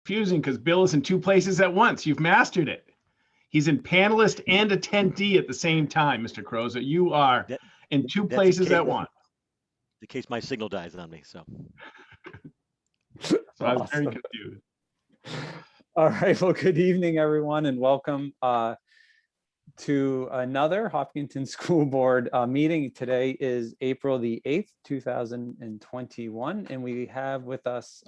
confusing because Bill is in two places at once. You've mastered it. He's in panelist and attendee at the same time, Mr. Croza. You are in two places at once. In case my signal dies on me, so I was very confused. All right, well, good evening, everyone, and welcome to another Hopkinton School Board meeting. Today is April the 8th, 2021, and we have with us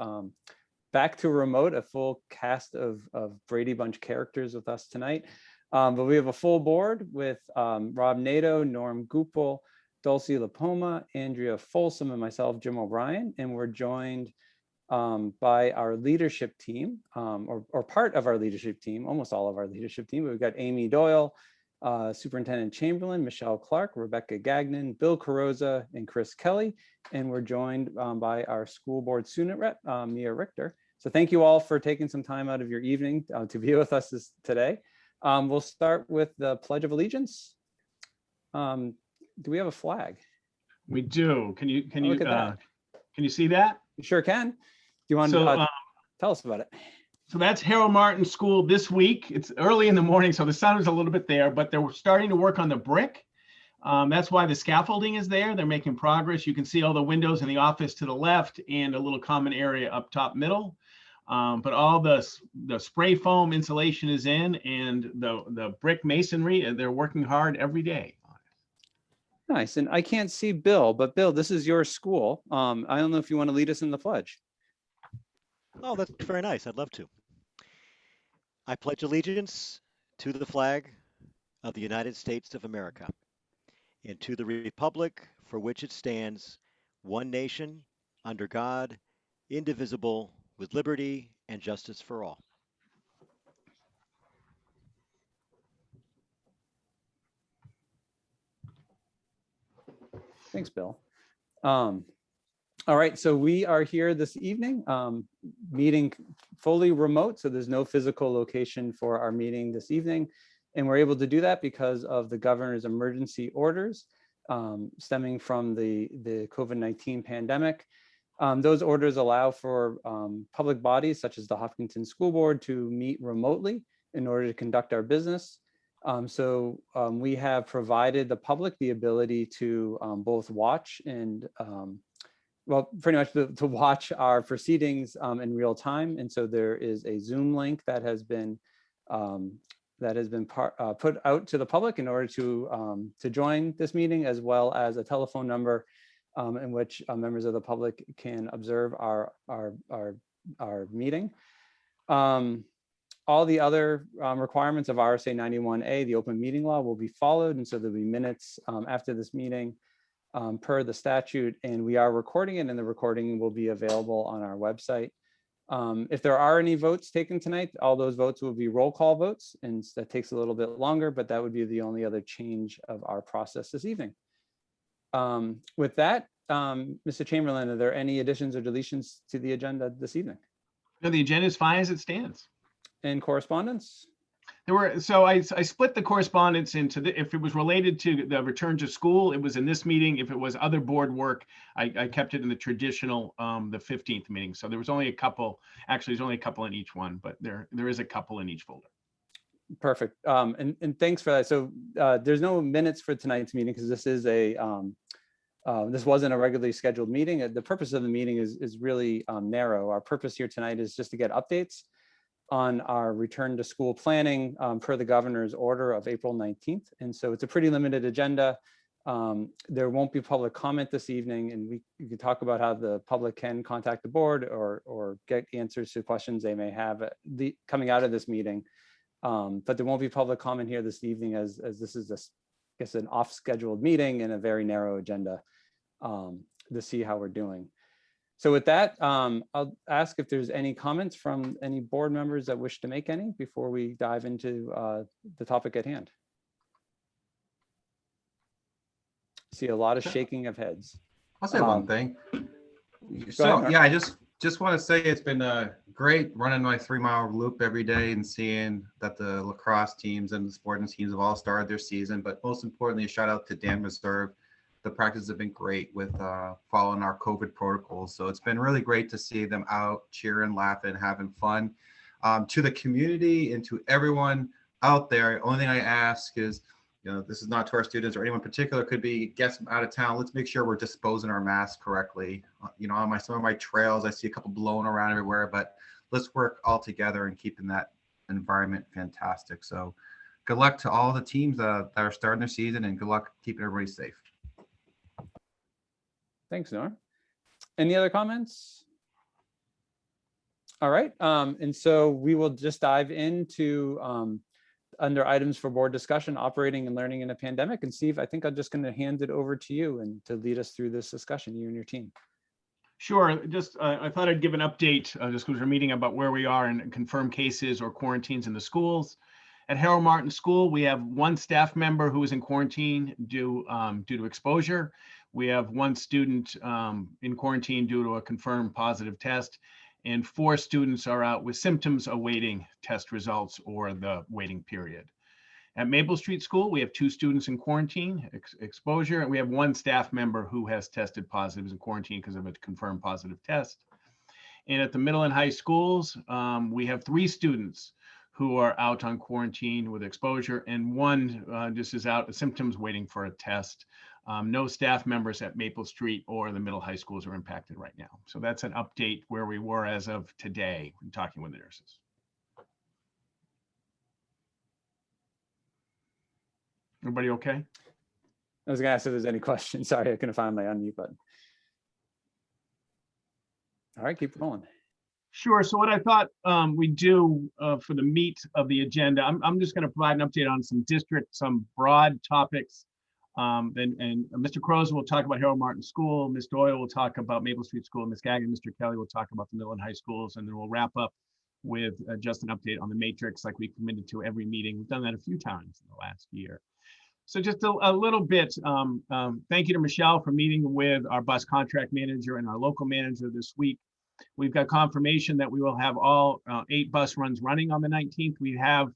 back to remote a full cast of Brady Bunch characters with us tonight. But we have a full board with Rob Nato, Norm Gupel, Dulcie LaPoma, Andrea Folsom, and myself, Jim O'Brien, and we're joined by our leadership team, or part of our leadership team, almost all of our leadership team. We've got Amy Doyle, Superintendent Chamberlain, Michelle Clark, Rebecca Gagnon, Bill Carrozza, and Chris Kelly. And we're joined by our school board student rep, Mia Richter. So thank you all for taking some time out of your evening to be with us today. We'll start with the Pledge of Allegiance. Do we have a flag? We do. Can you look at that. Can you see that? You sure can. Do you want to tell us about it? So that's Harold Martin School this week. It's early in the morning, so the sun is a little bit there, but they're starting to work on the brick. That's why the scaffolding is there. They're making progress. You can see all the windows in the office to the left and a little common area up top middle. But all the spray foam insulation is in, and the brick masonry, they're working hard every day. Nice. And I can't see Bill, but Bill, this is your school. I don't know if you want to lead us in the pledge. Oh, that's very nice. I'd love to. I pledge allegiance to the flag of the United States of America and to the republic for which it stands, one nation, under God, indivisible, with liberty and justice for all. Thanks, Bill. All right, so we are here this evening, meeting fully remote, so there's no physical location for our meeting this evening. And we're able to do that because of the governor's emergency orders stemming from the COVID-19 pandemic. Those orders allow for public bodies such as the Hopkinton School Board to meet remotely in order to conduct our business. We have provided the public the ability to both watch and pretty much to watch our proceedings in real time. And so there is a Zoom link that has been put out to the public in order to join this meeting, as well as a telephone number in which members of the public can observe our meeting. All the other requirements of RSA 91A, the open meeting law, will be followed. And so there'll be minutes after this meeting per the statute, and we are recording it, and the recording will be available on our website. If there are any votes taken tonight, all those votes will be roll call votes, and that takes a little bit longer, but that would be the only other change of our process this evening. With that, Mr. Chamberlain, are there any additions or deletions to the agenda this evening? No, the agenda is fine as it stands. And correspondence? I split the correspondence into if it was related to the return to school, it was in this meeting. If it was other board work, I kept it in the traditional, the 15th meeting. So there was only a couple, actually there's only a couple in each one, but there is a couple in each folder. Perfect. And thanks for that. So there's no minutes for tonight's meeting because this is this wasn't a regularly scheduled meeting. The purpose of the meeting is really narrow. Our purpose here tonight is just to get updates on our return to school planning per the governor's order of April 19th. And so it's a pretty limited agenda. There won't be public comment this evening, and we can talk about how the public can contact the board or get answers to questions they may have coming out of this meeting. But there won't be public comment here this evening as this is, I guess, an off-scheduled meeting and a very narrow agenda to see how we're doing. So with that, I'll ask if there's any comments from any board members that wish to make any before we dive into the topic at hand. See a lot of shaking of heads. I'll say one thing. So yeah, I just want to say it's been great running my 3-mile loop every day and seeing that the lacrosse teams and the sporting teams have all started their season. But most importantly, a shout out to Dan Reserve the practices have been great with following our COVID protocols. So it's been really great to see them out cheering, laughing, having fun. To the community and to everyone out there, only thing I ask is, this is not to our students or anyone in particular, could be guests from out of town. Let's make sure we're disposing our masks correctly. On some of my trails, I see a couple blowing around everywhere, but let's work all together and keeping that environment fantastic. So good luck to all the teams that are starting their season, and good luck keeping everybody safe. Thanks, Nora. Any other comments? All right, and so we will just dive into under items for board discussion, operating and learning in a pandemic. And Steve, I think I'm just going to hand it over to you and to lead us through this discussion, you and your team. Sure. Just I thought I'd give an update just because we're meeting about where we are in confirmed cases or quarantines in the schools. At Harold Martin School, we have one staff member who is in quarantine due to exposure. We have one student in quarantine due to a confirmed positive test, and 4 students are out with symptoms awaiting test results or the waiting period. At Maple Street School, we have 2 students in quarantine, exposure, and we have 1 staff member who has tested positive, is in quarantine because of a confirmed positive test. And at the middle and high schools, we have 3 students who are out on quarantine with exposure, and 1 just is out, symptoms waiting for a test. No staff members at Maple Street or the middle high schools are impacted right now. So that's an update where we were as of today, talking with the nurses. Everybody okay? I was going to ask if there's any questions. Sorry, I couldn't find my unmute button. All right, keep going. Sure. So what I thought we'd do for the meat of the agenda, I'm just going to provide an update on some broad topics. And Mr. Crows will talk about Harold Martin School, Ms. Doyle will talk about Maple Street School, Ms. Gagnon, Mr. Kelly will talk about the middle and high schools, and then we'll wrap up with just an update on the matrix like we committed to every meeting. We've done that a few times in the last year. So just a little bit, thank you to Michelle for meeting with our bus contract manager and our local manager this week. We've got confirmation that we will have all 8 bus runs running on the 19th. We have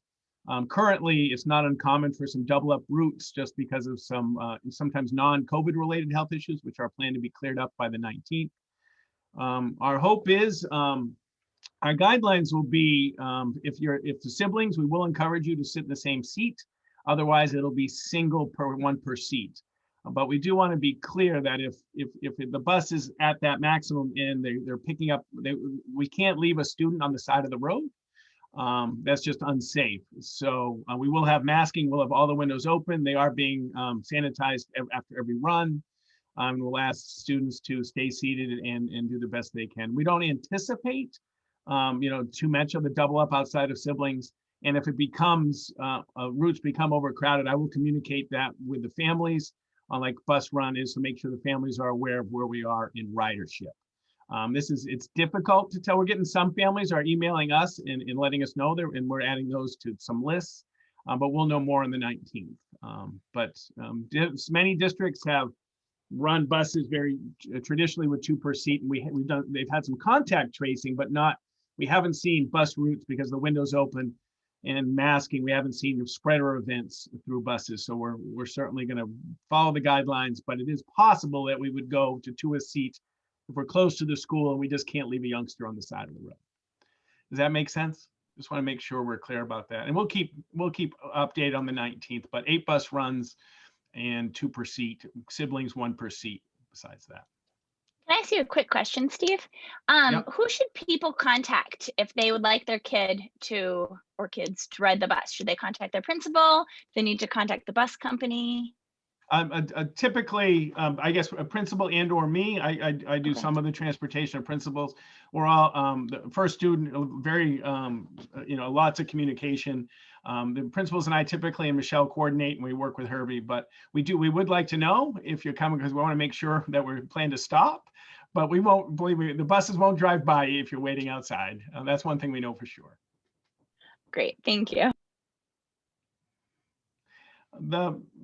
currently, it's not uncommon for some double up routes just because of some sometimes non-COVID related health issues, which are planned to be cleared up by the 19th. Our hope is our guidelines will be if the siblings, we will encourage you to sit in the same seat. Otherwise, it'll be one per seat. But we do want to be clear that if the bus is at that maximum and they're picking up, we can't leave a student on the side of the road. That's just unsafe. So we will have masking. We'll have all the windows open. They are being sanitized after every run. We'll ask students to stay seated and do the best they can. We don't anticipate, too much of the double up outside of siblings. And if it becomes, routes become overcrowded, I will communicate that with the families on like bus run is to make sure the families are aware of where we are in ridership. It's difficult to tell. We're getting some families are emailing us and letting us know there, and we're adding those to some lists, but we'll know more on the 19th. Many districts have run buses very traditionally with 2 per seat, and they've had some contact tracing, but we haven't seen bus routes because the window's open and masking. We haven't seen spreader events through buses. So we're certainly going to follow the guidelines, but it is possible that we would go to 2 a seat if we're close to the school and we just can't leave a youngster on the side of the road. Does that make sense? Just want to make sure we're clear about that. And we'll keep updated on the 19th, but 8 bus runs and 2 per seat, siblings 1 per seat besides that. Can I ask you a quick question, Steve? Yep. Who should people contact if they would like their kids to ride the bus? Should they contact their principal? Do they need to contact the bus company? Typically, I guess a principal and or me, I do Okay. some of the transportation of principals. We're all the first student, very, lots of communication. The principals and I typically, and Michelle, coordinate, and we work with Herbie, but we would like to know if you're coming because we want to make sure that we're planning to stop, but we won't, believe me, the buses won't drive by you if you're waiting outside. That's one thing we know for sure. Great, thank you.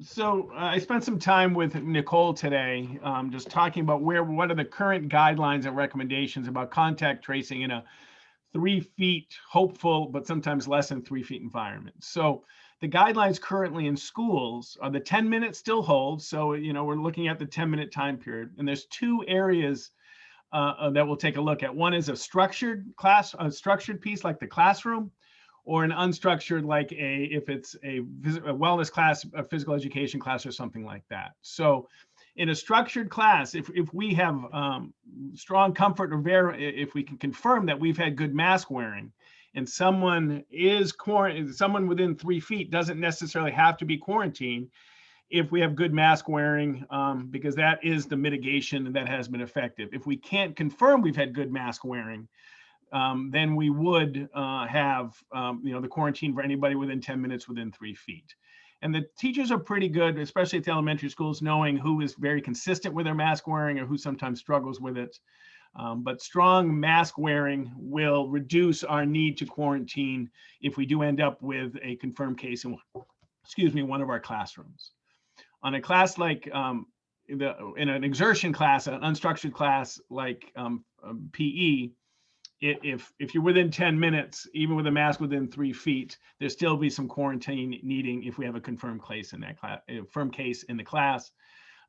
So I spent some time with Nicole today, just talking about what are the current guidelines and recommendations about contact tracing in a 3 feet hopeful, but sometimes less than 3 feet environment. So The guidelines currently in schools are the 10 minutes still holds. So, we're looking at the 10-minute time period. And there's two areas that we'll take a look at. One is a structured piece like the classroom, or an unstructured, like if it's a wellness class, a physical education class, or something like that. So in a structured class, if we have strong comfort, or if we can confirm that we've had good mask wearing, and someone within 3 feet doesn't necessarily have to be quarantined if we have good mask wearing, because that is the mitigation that has been effective. If we can't confirm we've had good mask wearing, then we would have the quarantine for anybody within 10 minutes within 3 feet. And the teachers are pretty good, especially at the elementary schools, knowing who is very consistent with their mask wearing or who sometimes struggles with it. But strong mask wearing will reduce our need to quarantine if we do end up with a confirmed case in one of our classrooms. On a class like in an exertion class, an unstructured class like PE, if you're within 10 minutes, even with a mask within 3 feet, there'll still be some quarantine needing if we have a confirmed case in that class, a firm case in the class.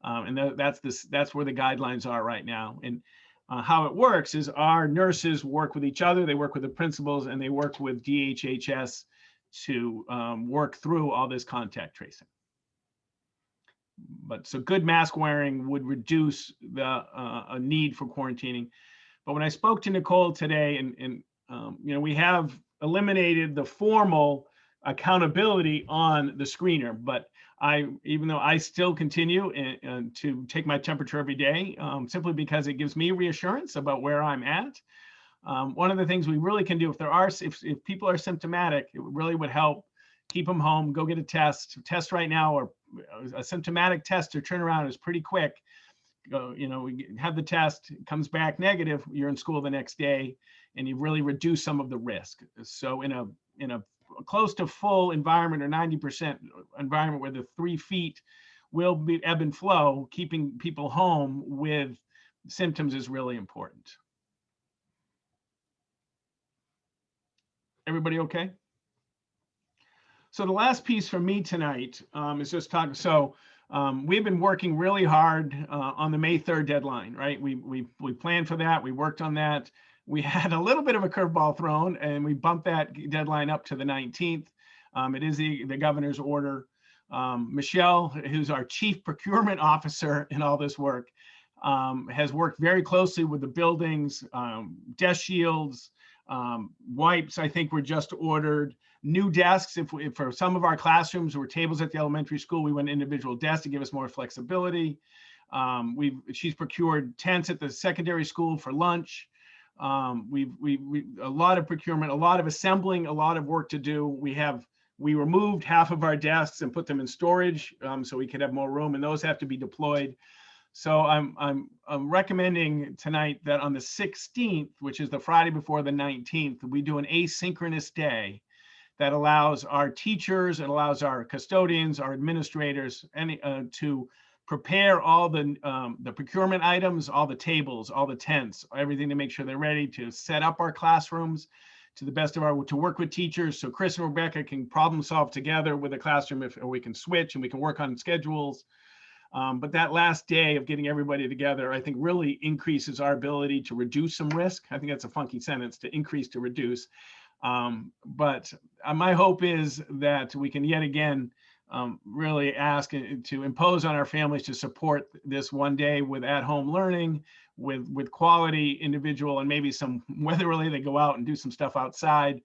And that's where the guidelines are right now. And how it works is our nurses work with each other, they work with the principals, and they work with DHHS to work through all this contact tracing. But so good mask wearing would reduce the a need for quarantining. But when I spoke to Nicole today, and we have eliminated the formal accountability on the screener, but even though I still continue to take my temperature every day, simply because it gives me reassurance about where I'm at. One of the things we really can do if people are symptomatic, it really would help keep them home, go get a test right now, or a symptomatic test or turnaround is pretty quick. We have the test, it comes back negative, you're in school the next day, and you really reduce some of the risk. So in a close to full environment, or 90% environment where the 3 feet will be ebb and flow, keeping people home with symptoms is really important. Everybody okay? So the last piece for me tonight is just talking. So we've been working really hard on the May 3rd deadline, right? We planned for that. We worked on that. We had a little bit of a curveball thrown, and we bumped that deadline up to the 19th. It is the governor's order. Michelle, who's our chief procurement officer in all this work, has worked very closely with the buildings, desk shields, wipes. I think were just ordered. New desks, if for some of our classrooms were tables at the elementary school, we went individual desks to give us more flexibility. She's procured tents at the secondary school for lunch. We a lot of procurement, a lot of assembling, a lot of work to do. We removed half of our desks and put them in storage so we could have more room, and those have to be deployed. So I'm recommending tonight that on the 16th, which is the Friday before the 19th, we do an asynchronous day that allows our teachers, it allows our custodians, our administrators, to prepare all the procurement items, all the tables, all the tents, everything to make sure they're ready to set up our classrooms to the best of to work with teachers. So Chris and Rebecca can problem solve together with the classroom, or we can switch and we can work on schedules. But that last day of getting everybody together, I think really increases our ability to reduce some risk. I think that's a funky sentence, to increase to reduce. But my hope is that we can yet again really ask to impose on our families to support this one day with at-home learning, with quality individual, and maybe some weather related, they go out and do some stuff outside.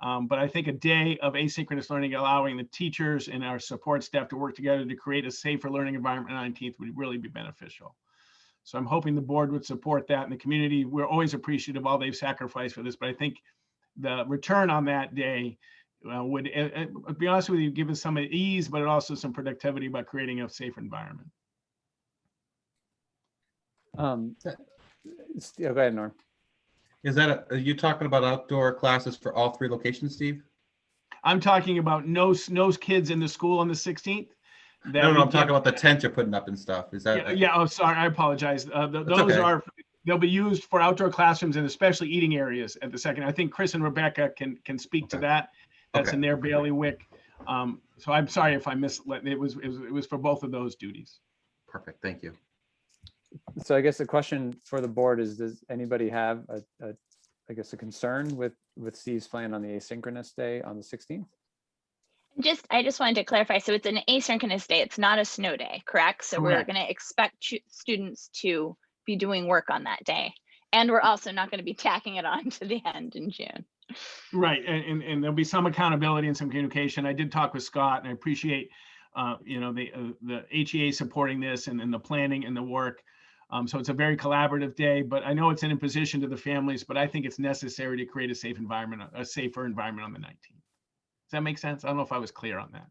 But I think a day of asynchronous learning, allowing the teachers and our support staff to work together to create a safer learning environment on the 19th would really be beneficial. So I'm hoping the board would support that, and the community, we're always appreciative of all they've sacrificed for this, but I think the return on that day would, be honest with you, give us some ease, but also some productivity by creating a safer environment. Go ahead, Norm. Are you talking about outdoor classes for all 3 locations, Steve? I'm talking about no kids in the school on the 16th. No, I'm talking about the tent you're putting up and stuff. Is that? Yeah. Oh, sorry. I apologize. Those okay. They'll be used for outdoor classrooms and especially eating areas at the second. I think Chris and Rebecca can speak to that. That's okay. In their bailiwick. So I'm sorry if I misled. It was for both of those duties. Perfect. Thank you. So I guess the question for the board is, does anybody have I guess a concern with Steve's plan on the asynchronous day on the 16th? I just wanted to clarify. So it's an asynchronous day. It's not a snow day, correct? So we're Correct. going to expect students to be doing work on that day. And we're also not going to be tacking it on to the end in June. Right, and there'll be some accountability and some communication. I did talk with Scott, and I appreciate, the HEA supporting this and the planning and the work. So it's a very collaborative day, but I know it's an imposition to the families, but I think it's necessary to create a safer environment on the 19th. Does that make sense? I don't know if I was clear on that.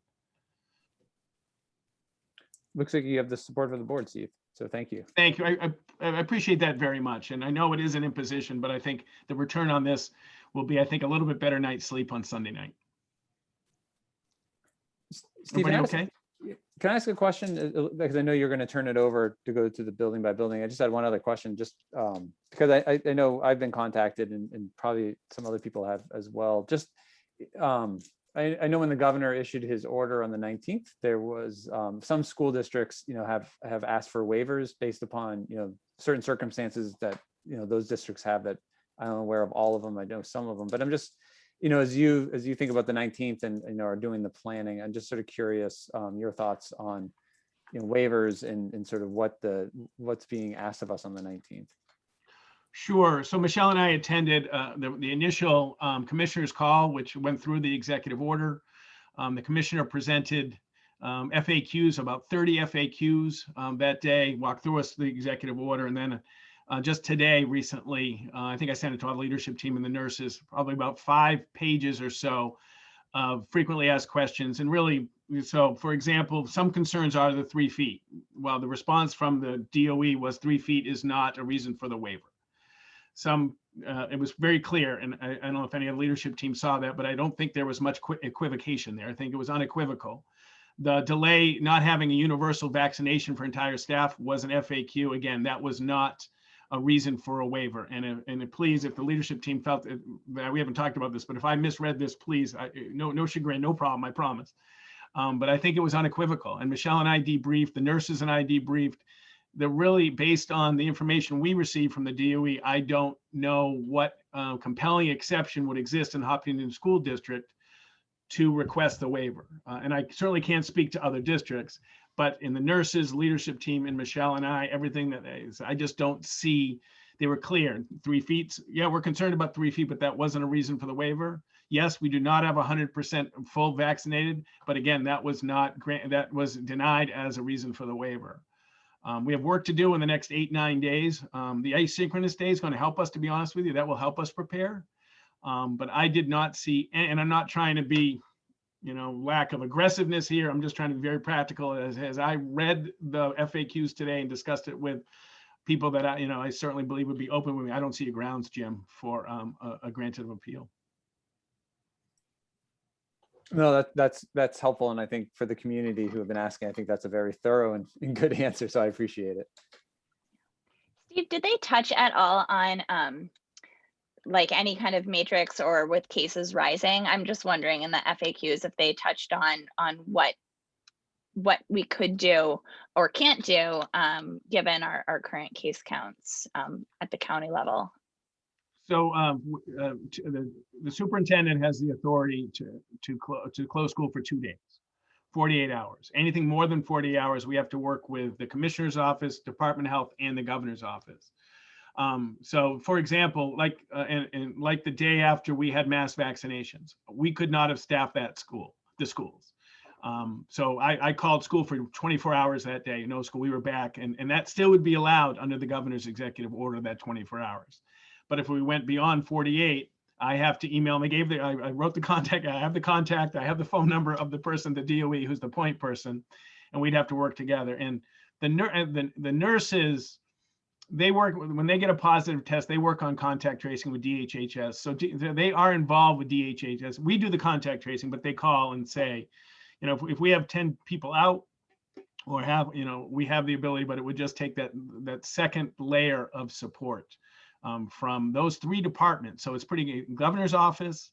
Looks like you have the support of the board, Steve. So thank you. Thank you. I appreciate that very much. And I know it is an imposition, but I think the return on this will be, I think, a little bit better night's sleep on Sunday night. Steve, Everybody okay? Can I ask a question? Because I know you're going to turn it over to go to the building by building. I just had one other question, just because I know I've been contacted and probably some other people have as well. Just I know when the governor issued his order on the 19th, there was some school districts, have asked for waivers based upon, certain circumstances that, those districts have that I'm aware of all of them. I know some of them, but I'm just, as you think about the 19th and, are doing the planning, I'm just sort of curious, your thoughts on, waivers and sort of what's being asked of us on the 19th. Sure. So Michelle and I attended the initial commissioner's call, which went through the executive order. The commissioner presented FAQs, about 30 FAQs that day, walked through us the executive order. And then just today, recently, I think I sent it to our leadership team and the nurses, probably about 5 pages or so of frequently asked questions. And really, so for example, some concerns are the 3 feet. Well, the response from the DOE was 3 feet is not a reason for the waiver. It was very clear, and I don't know if any of the leadership team saw that, but I don't think there was much equivocation there. I think it was unequivocal. The delay not having a universal vaccination for entire staff was an FAQ. Again, that was not a reason for a waiver. And please, if the leadership team felt that we haven't talked about this, but if I misread this, please, no chagrin, no problem, I promise. But I think it was unequivocal. And Michelle and I debriefed, the nurses and I debriefed. They're really based on the information we received from the DOE. I don't know what compelling exception would exist in Hopkinton School District to request the waiver. And I certainly can't speak to other districts, but in the nurses, leadership team, and Michelle and I, everything that I just don't see, they were clear. 3 feet, yeah, we're concerned about 3 feet, but that wasn't a reason for the waiver. Yes, we do not have 100% full vaccinated, but again, that was denied as a reason for the waiver. We have work to do in the next 8-9 days. The asynchronous day is going to help us, to be honest with you. That will help us prepare. But I did not see, and I'm not trying to be, lack of aggressiveness here. I'm just trying to be very practical. As I read the FAQs today and discussed it with people that I certainly believe would be open with me, I don't see a grounds, Jim, for a grant of appeal. No, that's helpful. And I think for the community who have been asking, I think that's a very thorough and good answer. So I appreciate it. Steve, did they touch at all on like any kind of matrix or with cases rising? I'm just wondering in the FAQs if they touched on what we could do or can't do given our current case counts at the county level. So the superintendent has the authority to close school for 2 days, 48 hours. Anything more than 40 hours, we have to work with the commissioner's office, Department of Health, and the governor's office. So for example, like the day after we had mass vaccinations, we could not have staffed the schools. So I called school for 24 hours that day, no school, we were back, and that still would be allowed under the governor's executive order, that 24 hours. But if we went beyond 48, I have to email them. I wrote the contact, I have the contact, I have the phone number of the person, the DOE, who's the point person, and we'd have to work together. And the nurses, they work, when they get a positive test, they work on contact tracing with DHHS. So they are involved with DHHS. We do the contact tracing, but they call and say, if we have 10 people out or we have the ability, but it would just take that second layer of support from those 3 departments. So it's pretty, governor's office,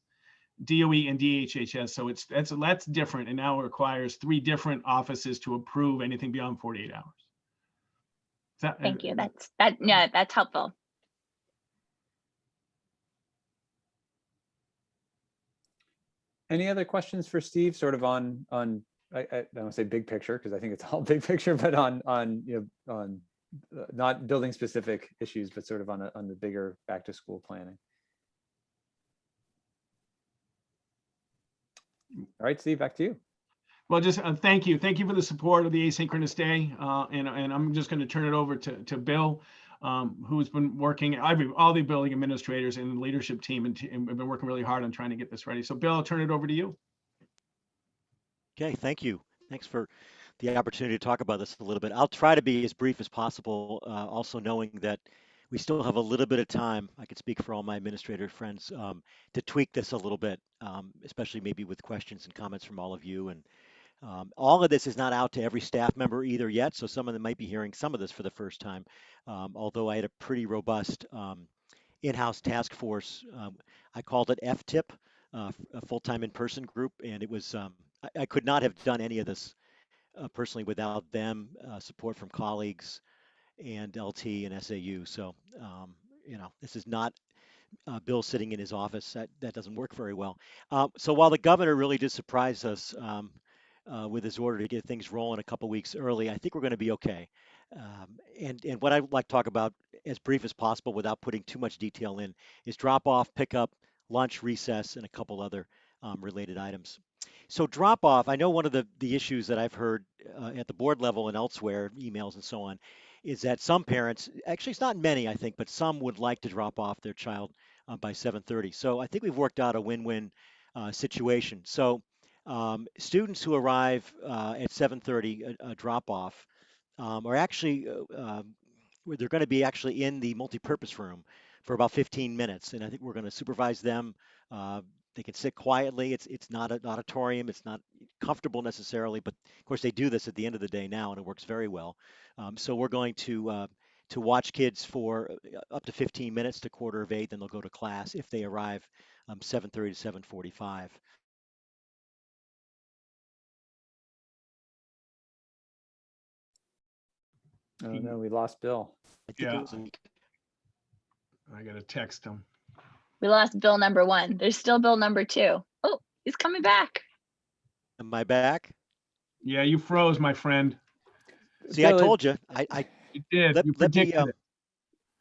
DOE and DHHS. So that's different, and now it requires 3 different offices to approve anything beyond 48 hours. Thank you. That's helpful. Any other questions for Steve, sort of on I don't want to say big picture, because I think it's all big picture, but on not building specific issues, but sort of on the bigger back to school planning. All right, Steve, back to you. Well, just thank you for the support of the asynchronous day, and I'm just going to turn it over to Bill, who's been working. All the building administrators and the leadership team and have been working really hard on trying to get this ready. So, Bill, I'll turn it over to you. Okay, thank you. Thanks for the opportunity to talk about this a little bit. I'll try to be as brief as possible, also knowing that we still have a little bit of time. I could speak for all my administrator friends to tweak this a little bit, especially maybe with questions and comments from all of you. And all of this is not out to every staff member either yet, so some of them might be hearing some of this for the first time, although I had a pretty robust in-house task force. I called it FTIP, a full-time in-person group, and it was I could not have done any of this personally without them, support from colleagues and LT and SAU. So, this is not Bill sitting in his office. That doesn't work very well. So while the governor really did surprise us with his order to get things rolling a couple weeks early, I think we're going to be okay. And what I'd like to talk about as brief as possible without putting too much detail in is drop off, pick up, lunch, recess, and a couple other related items. So drop off, I know one of the issues that I've heard at the board level and elsewhere, emails and so on, is that some parents, actually it's not many I think, but some would like to drop off their child by 7:30. So I think we've worked out a win-win situation. So students who arrive at 7:30, a drop off, are actually they're going to be actually in the multipurpose room for about 15 minutes, and I think we're going to supervise them. They can sit quietly. It's not an auditorium. It's not comfortable necessarily, but of course they do this at the end of the day now, and it works very well. So we're going to watch kids for up to 15 minutes to 7:45, then they'll go to class if they arrive 7:30 to 7:45. Oh no, we lost Bill. I think Yeah. it was a week. I got to text him. We lost Bill number 1. There's still Bill number 2. Oh, he's coming back. Am I back? Yeah, you froze, my friend. See, I Bill, told you. I You did. let, You let me. predicted it.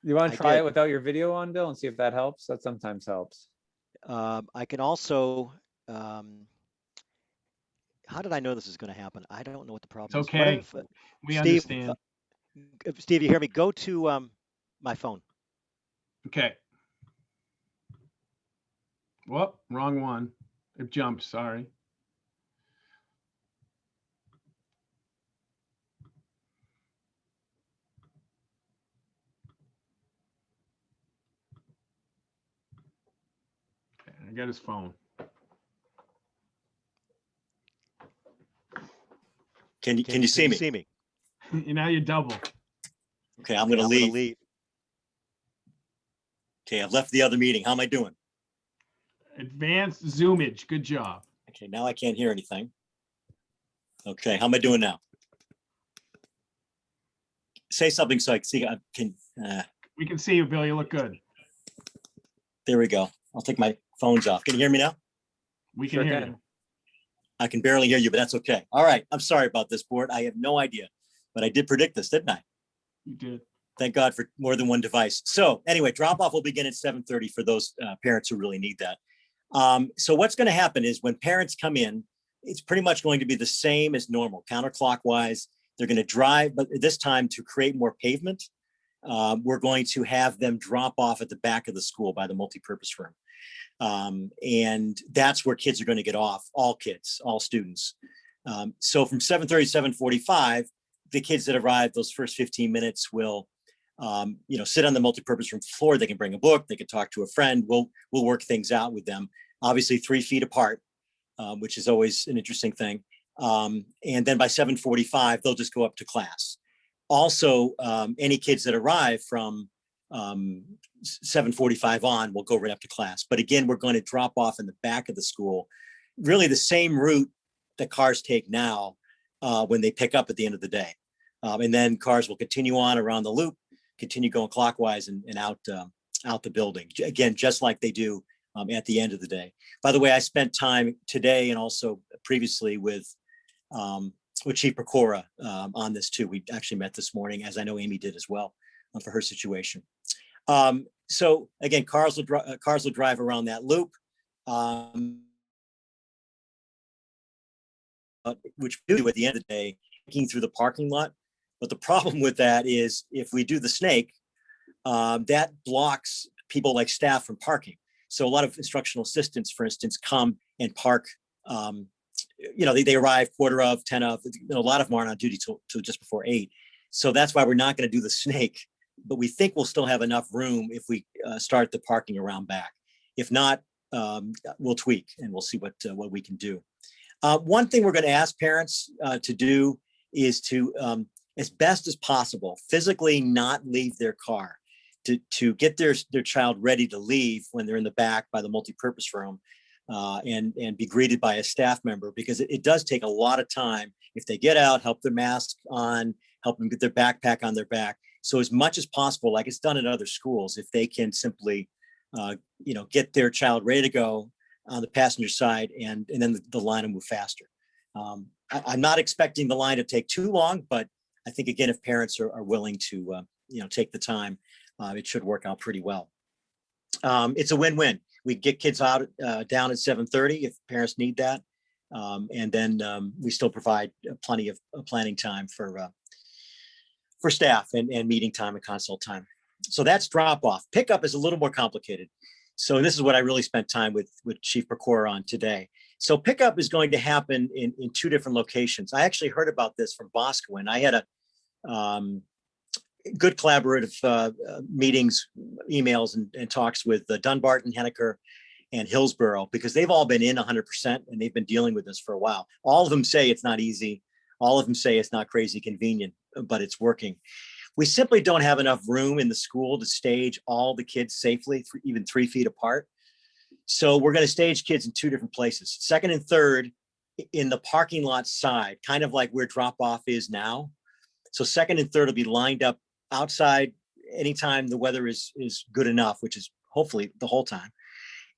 You want I to try did. it without your video on, Bill, and see if that helps? That sometimes helps. I can also. How did I know this is going to happen? I don't know what the problem It's is. What okay. if, We Steve, understand. Steve, you hear me? Go to my phone. Okay. Whoop, wrong one. It jumped, sorry. Okay, I got his phone. Can you see me? See me? Now you double. Okay, I'm Okay, gonna leave. leave. Okay, I've left the other meeting. How am I doing? Advanced zoomage. Good job. Okay, now I can't hear anything. Okay, how am I doing now? Say something so I can see. I can. We can see you, Bill. You look good. There we go. I'll take my phones off. Can you hear me now? We can Sure hear can. you. I can barely hear you, but that's okay. All right. I'm sorry about this, board. I have no idea, but I did predict this, didn't I? You did. Thank God for more than one device. So anyway, drop off will begin at 7:30 for those parents who really need that. So what's going to happen is when parents come in, it's pretty much going to be the same as normal, counterclockwise. They're going to drive, but this time to create more pavement, we're going to have them drop off at the back of the school by the multipurpose room. And that's where kids are going to get off, all kids, all students. So from 7:30 to 7:45, the kids that arrive those first 15 minutes will sit on the multipurpose room floor. They can bring a book, they can talk to a friend. We'll work things out with them, obviously 3 feet apart, which is always an interesting thing. And then by 7:45, they'll just go up to class. Also, any kids that arrive from 7:45 on, we'll go right up to class. But again, we're going to drop off in the back of the school, really the same route that cars take now when they pick up at the end of the day. And then cars will continue on around the loop, continue going clockwise and out the building. Again, just like they do at the end of the day. By the way, I spent time today and also previously with Chief Pecora on this too. We actually met this morning, as I know Amy did as well, for her situation. So again, cars will drive around that loop, which we do at the end of the day, taking through the parking lot. But the problem with that is if we do the snake, that blocks people like staff from parking. So a lot of instructional assistants, for instance, come and park. They arrive 10 of. A lot of them aren't on duty till just before 8. So that's why we're not going to do the snake. But we think we'll still have enough room if we start the parking around back. If not, we'll tweak and we'll see what we can do. One thing we're going to ask parents to do is to, as best as possible, physically not leave their car, to get their child ready to leave when they're in the back by the multipurpose room and be greeted by a staff member, because it does take a lot of time. If they get out, help their mask on, help them get their backpack on their back. So as much as possible, like it's done in other schools, if they can simply, get their child ready to go on the passenger side and then the line will move faster. I'm not expecting the line to take too long, but I think, again, if parents are willing to, take the time, it should work out pretty well. It's a win-win. We get kids out down at 7:30 if parents need that. And then we still provide plenty of planning time for staff and meeting time and consult time. So that's drop off. Pickup is a little more complicated. So this is what I really spent time with Chief Pecora on today. So pickup is going to happen in 2 different locations. I actually heard about this from Bosco, and I had a good collaborative meetings, emails, and talks with Dunbarton, Henniker, and Hillsborough, because they've all been in 100% and they've been dealing with this for a while. All of them say it's not easy. All of them say it's not crazy convenient, but it's working. We simply don't have enough room in the school to stage all the kids safely, even 3 feet apart. So we're going to stage kids in 2 different places. Second and third in the parking lot side, kind of like where drop off is now. So second and third will be lined up outside anytime the weather is good enough, which is hopefully the whole time.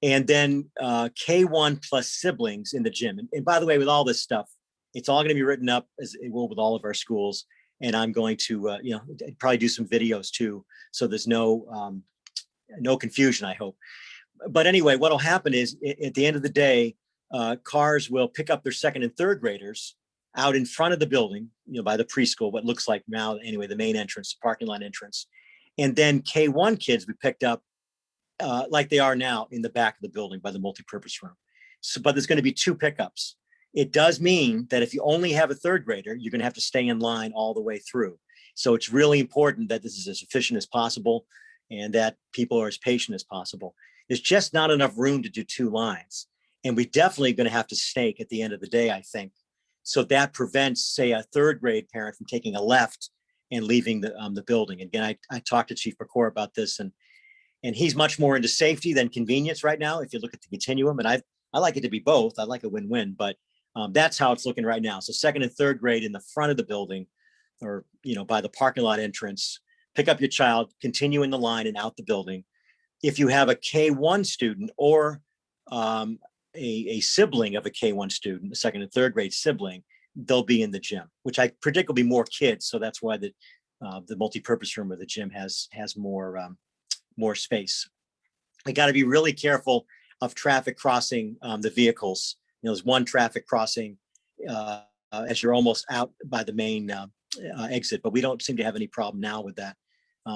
And then K1 plus siblings in the gym. And by the way, with all this stuff, it's all going to be written up as it will with all of our schools. And I'm going to, probably do some videos too. So there's no confusion, I hope. But anyway, what'll happen is at the end of the day, cars will pick up their second and third graders out in front of the building, by the preschool, what looks like now, anyway, the main entrance, the parking lot entrance. And then K1 kids we picked up like they are now in the back of the building by the multipurpose room. So, but there's going to be 2 pickups. It does mean that if you only have a third grader, you're going to have to stay in line all the way through. So it's really important that this is as efficient as possible and that people are as patient as possible. There's just not enough room to do 2 lines. And we're definitely going to have to snake at the end of the day, I think. So that prevents, say, a third grade parent from taking a left and leaving the building. Again, I talked to Chief Pecora about this, and he's much more into safety than convenience right now, if you look at the continuum. And I like it to be both. I like a win-win, but that's how it's looking right now. So second and third grade in the front of the building, or by the parking lot entrance, pick up your child, continue in the line and out the building. If you have a K1 student or a sibling of a K1 student, a second and third grade sibling, they'll be in the gym, which I predict will be more kids. So that's why the multipurpose room of the gym has more space. I got to be really careful of traffic crossing the vehicles. There's one traffic crossing as you're almost out by the main exit, but we don't seem to have any problem now with that.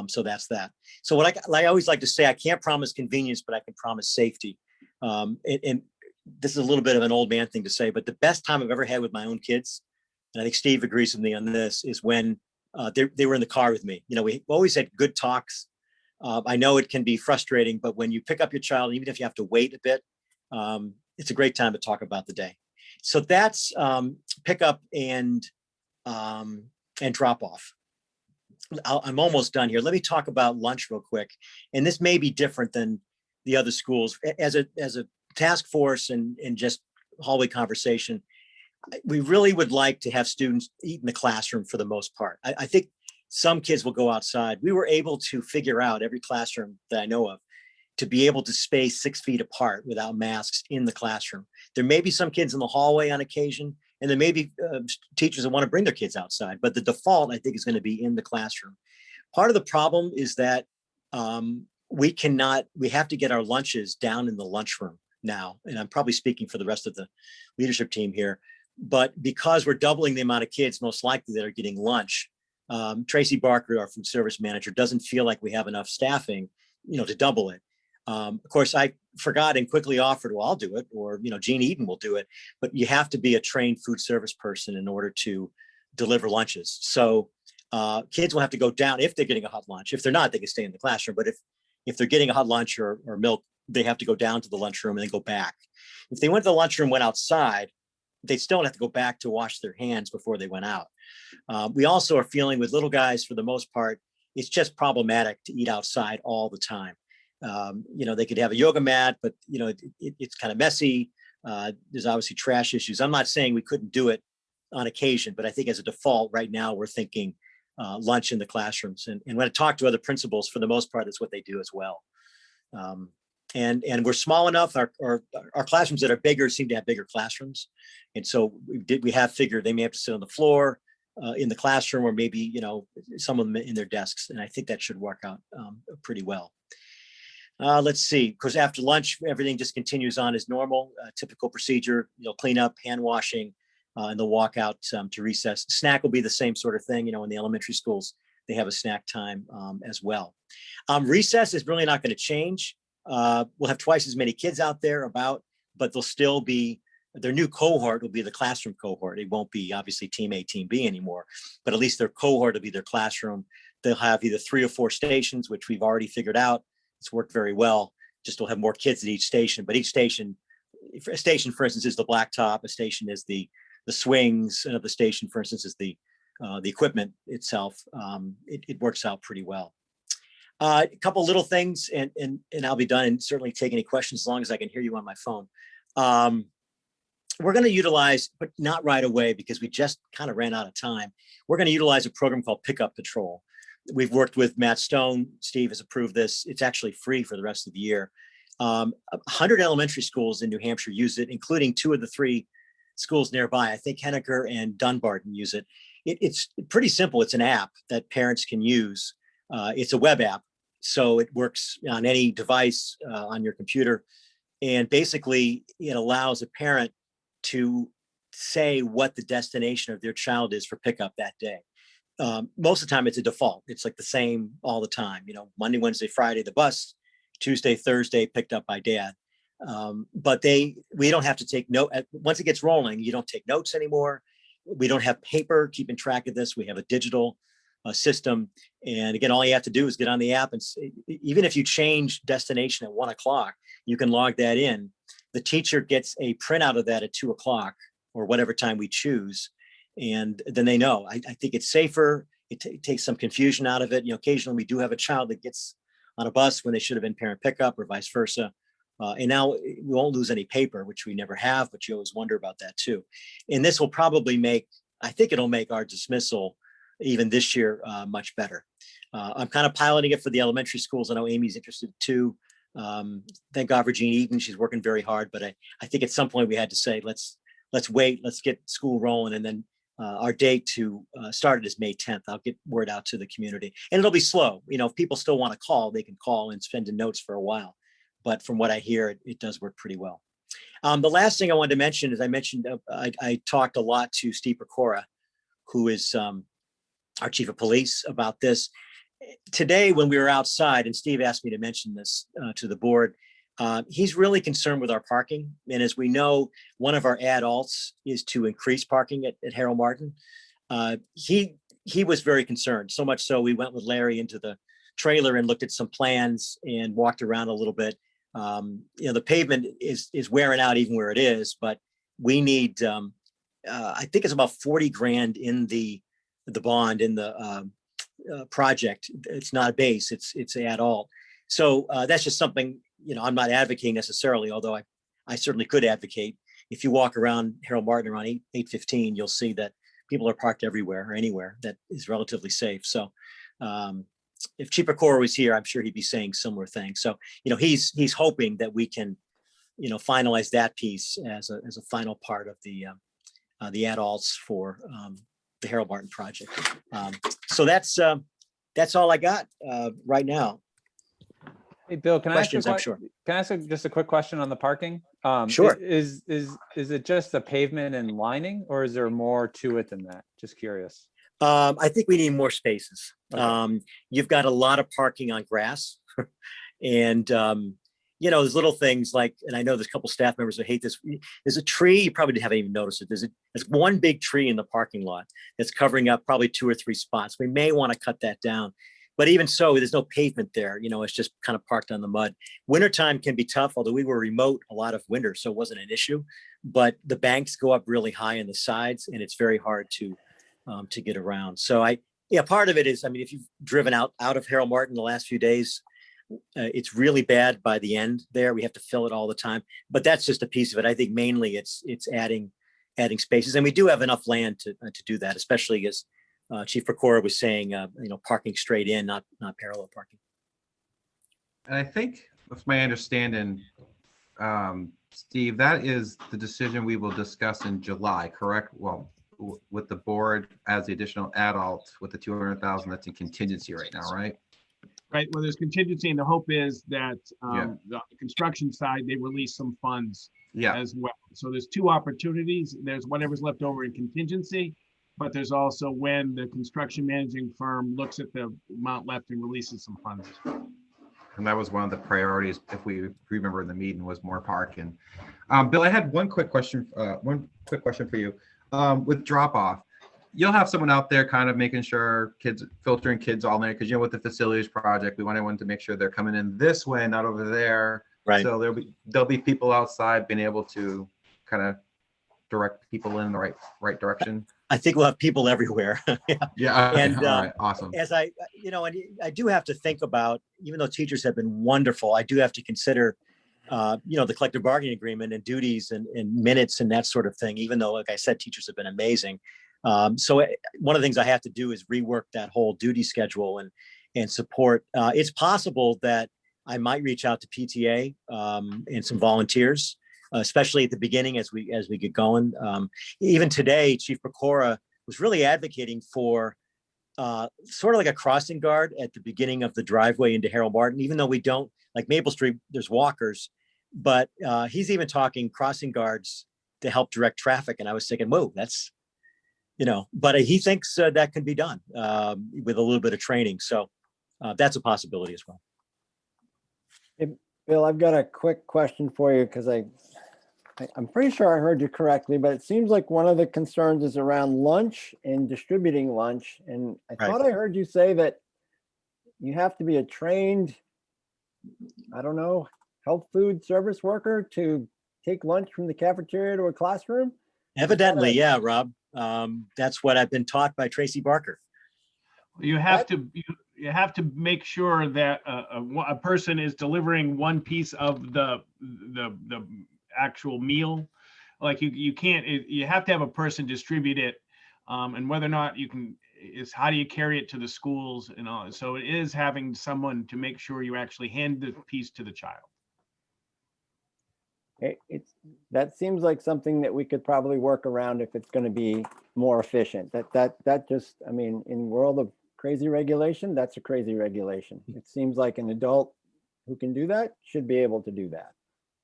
So that's that. So what I always like to say, I can't promise convenience, but I can promise safety. And this is a little bit of an old man thing to say, but the best time I've ever had with my own kids, and I think Steve agrees with me on this, is when they were in the car with me. We always had good talks. I know it can be frustrating, but when you pick up your child, even if you have to wait a bit, it's a great time to talk about the day. So that's pick up and drop off. I'm almost done here. Let me talk about lunch real quick. And this may be different than the other schools. As a task force and just hallway conversation, we really would like to have students eat in the classroom for the most part. I think some kids will go outside. We were able to figure out every classroom that I know of to be able to space 6 feet apart without masks in the classroom. There may be some kids in the hallway on occasion, and there may be teachers that want to bring their kids outside, but the default, I think, is going to be in the classroom. Part of the problem is that we have to get our lunches down in the lunchroom now. And I'm probably speaking for the rest of the leadership team here, but because we're doubling the amount of kids most likely that are getting lunch, Tracy Barker, our food service manager, doesn't feel like we have enough staffing, to double it. Of course, I forgot and quickly offered, well, I'll do it, or, Gene Eden will do it, but you have to be a trained food service person in order to deliver lunches. So kids will have to go down if they're getting a hot lunch. If they're not, they can stay in the classroom. But if they're getting a hot lunch or milk, they have to go down to the lunchroom and then go back. If they went to the lunchroom, went outside, they still have to go back to wash their hands before they went out. We also are feeling with little guys, for the most part, it's just problematic to eat outside all the time. They could have a yoga mat, but it's kind of messy. There's obviously trash issues. I'm not saying we couldn't do it on occasion, but I think as a default right now, we're thinking lunch in the classrooms. And when I talk to other principals, for the most part, that's what they do as well. And we're small enough. Our classrooms that are bigger seem to have bigger classrooms, and so we have figured they may have to sit on the floor in the classroom, or maybe some of them in their desks. And I think that should work out pretty well. Let's see, because after lunch, everything just continues on as normal, typical procedure, clean up, hand washing, and they'll walk out to recess. Snack will be the same sort of thing. In the elementary schools, they have a snack time as well. Recess is really not going to change. We'll have twice as many kids out there but they'll still be, their new cohort will be the classroom cohort. It won't be obviously team A, team B anymore, but at least their cohort will be their classroom. They'll have either 3 or 4 stations, which we've already figured out. It's worked very well. Just we'll have more kids at each station, but each station, a station, for instance, is the blacktop. A station is the swings. Another station, for instance, is the equipment itself. It works out pretty well. A couple little things, and I'll be done, and certainly take any questions as long as I can hear you on my phone. We're going to utilize, but not right away because we just kind of ran out of time. We're going to utilize a program called Pickup Patrol. We've worked with Matt Stone. Steve has approved this. It's actually free for the rest of the year. 100 elementary schools in New Hampshire use it, including 2 of the 3 schools nearby. I think Henniker and Dunbarton use it. It's pretty simple. It's an app that parents can use. It's a web app, so it works on any device on your computer. And basically, it allows a parent to say what the destination of their child is for pickup that day. Most of the time it's a default. It's like the same all the time, Monday, Wednesday, Friday, the bus, Tuesday, Thursday, picked up by dad. But we don't have to take note. Once it gets rolling, you don't take notes anymore. We don't have paper keeping track of this. We have a digital system. And again, all you have to do is get on the app, and even if you change destination at 1 o'clock, you can log that in. The teacher gets a printout of that at 2 o'clock or whatever time we choose. And then they know. I think it's safer. It takes some confusion out of it. Occasionally we do have a child that gets on a bus when they should have been parent pickup, or vice versa. And now we won't lose any paper, which we never have, but you always wonder about that too. And this will probably I think it'll make our dismissal even this year much better. I'm kind of piloting it for the elementary schools. I know Amy's interested too. Thank God for Jean Eaton. She's working very hard, but I think at some point we had to say, let's wait, let's get school rolling. And then our date to start it is May 10th. I'll get word out to the community, and it'll be slow. If people still want to call, they can call and spend in notes for a while. But from what I hear, it does work pretty well. The last thing I wanted to mention is I talked a lot to Steve Pecora, who is our chief of police, about this. Today, when we were outside, and Steve asked me to mention this to the board, he's really concerned with our parking. And as we know, one of our adults is to increase parking at Harold Martin. He was very concerned, so much so we went with Larry into the trailer and looked at some plans and walked around a little bit. The pavement is wearing out even where it is, but we need, I think it's about 40 grand in the bond, in the project. It's not a base, it's add alt. So that's just something, I'm not advocating necessarily, although I certainly could advocate. If you walk around Harold Martin around 8:15, you'll see that people are parked everywhere or anywhere that is relatively safe. So if Chief Pecora was here, I'm sure he'd be saying similar things. So, he's hoping that we can, finalize that piece as a final part of the adults for the Harold Martin project. So that's all I got right now. Hey, Bill, can Questions, I I'm ask sure. Can I ask just a quick question on the parking? Sure. Is it just the pavement and lining, or is there more to it than that? Just curious. I think we need more spaces. Okay. You've got a lot of parking on grass and, there's little things like, and I know there's a couple staff members who hate this. There's a tree, you probably haven't even noticed it. There's one big tree in the parking lot that's covering up probably 2 or 3 spots. We may want to cut that down. But even so, there's no pavement there. It's just kind of parked on the mud. Wintertime can be tough, although we were remote a lot of winter, so it wasn't an issue. But the banks go up really high on the sides, and it's very hard to get around. So part of it is, if you've driven out of Harold Martin the last few days, it's really bad by the end there. We have to fill it all the time. But that's just a piece of it. I think mainly it's adding spaces, and we do have enough land to do that, especially as Chief Pecora was saying, parking straight in, not parallel parking. And I think, with my understanding, Steve, that is the decision we will discuss in July, correct? Well, with the board as the additional adult with the 200,000 that's in contingency right now, right? Right. Well, there's contingency, and the hope is that Yeah. the construction side, they release some funds Yeah. as well. So there's 2 opportunities. There's whatever's left over in contingency, but there's also when the construction managing firm looks at the amount left and releases some funds. And that was one of the priorities, if we remember in the meeting, was more parking. Bill, I had one quick question for you. With drop off, you'll have someone out there kind of making sure filtering kids all night, because with the facilities project, we want everyone to make sure they're coming in this way, not over there. Right. So there'll be people outside being able to kind of direct people in the right direction. I think we'll have people everywhere. Yeah. Okay. And all right. Awesome. as I do have to think about, even though teachers have been wonderful, I do have to consider, the collective bargaining agreement and duties and minutes and that sort of thing, even though, like I said, teachers have been amazing. So one of the things I have to do is rework that whole duty schedule and support. It's possible that I might reach out to PTA and some volunteers, especially at the beginning as we get going. Even today, Chief Pecora was really advocating for sort of like a crossing guard at the beginning of the driveway into Harold Martin, even though we don't, like Maple Street, there's walkers, but he's even talking crossing guards to help direct traffic. And I was thinking, whoa, that's, but he thinks that can be done with a little bit of training. So that's a possibility as well. Hey, Bill, I've got a quick question for you, because I'm pretty sure I heard you correctly, but it seems like one of the concerns is around lunch and distributing lunch. And I thought I heard you say that you have to be a trained, I don't know, health food service worker to take lunch from the cafeteria to a classroom? Evidently, yeah, Rob. That's what I've been taught by Tracy Barker. You have to make sure that a person is delivering one piece of the actual meal. Like you can't, you have to have a person distribute it, and whether or not you can is how do you carry it to the schools and all. So it is having someone to make sure you actually hand the piece to the child. That seems like something that we could probably work around if it's going to be more efficient. That just, I mean, in world of crazy regulation, that's a crazy regulation. It seems like an adult who can do that should be able to do that.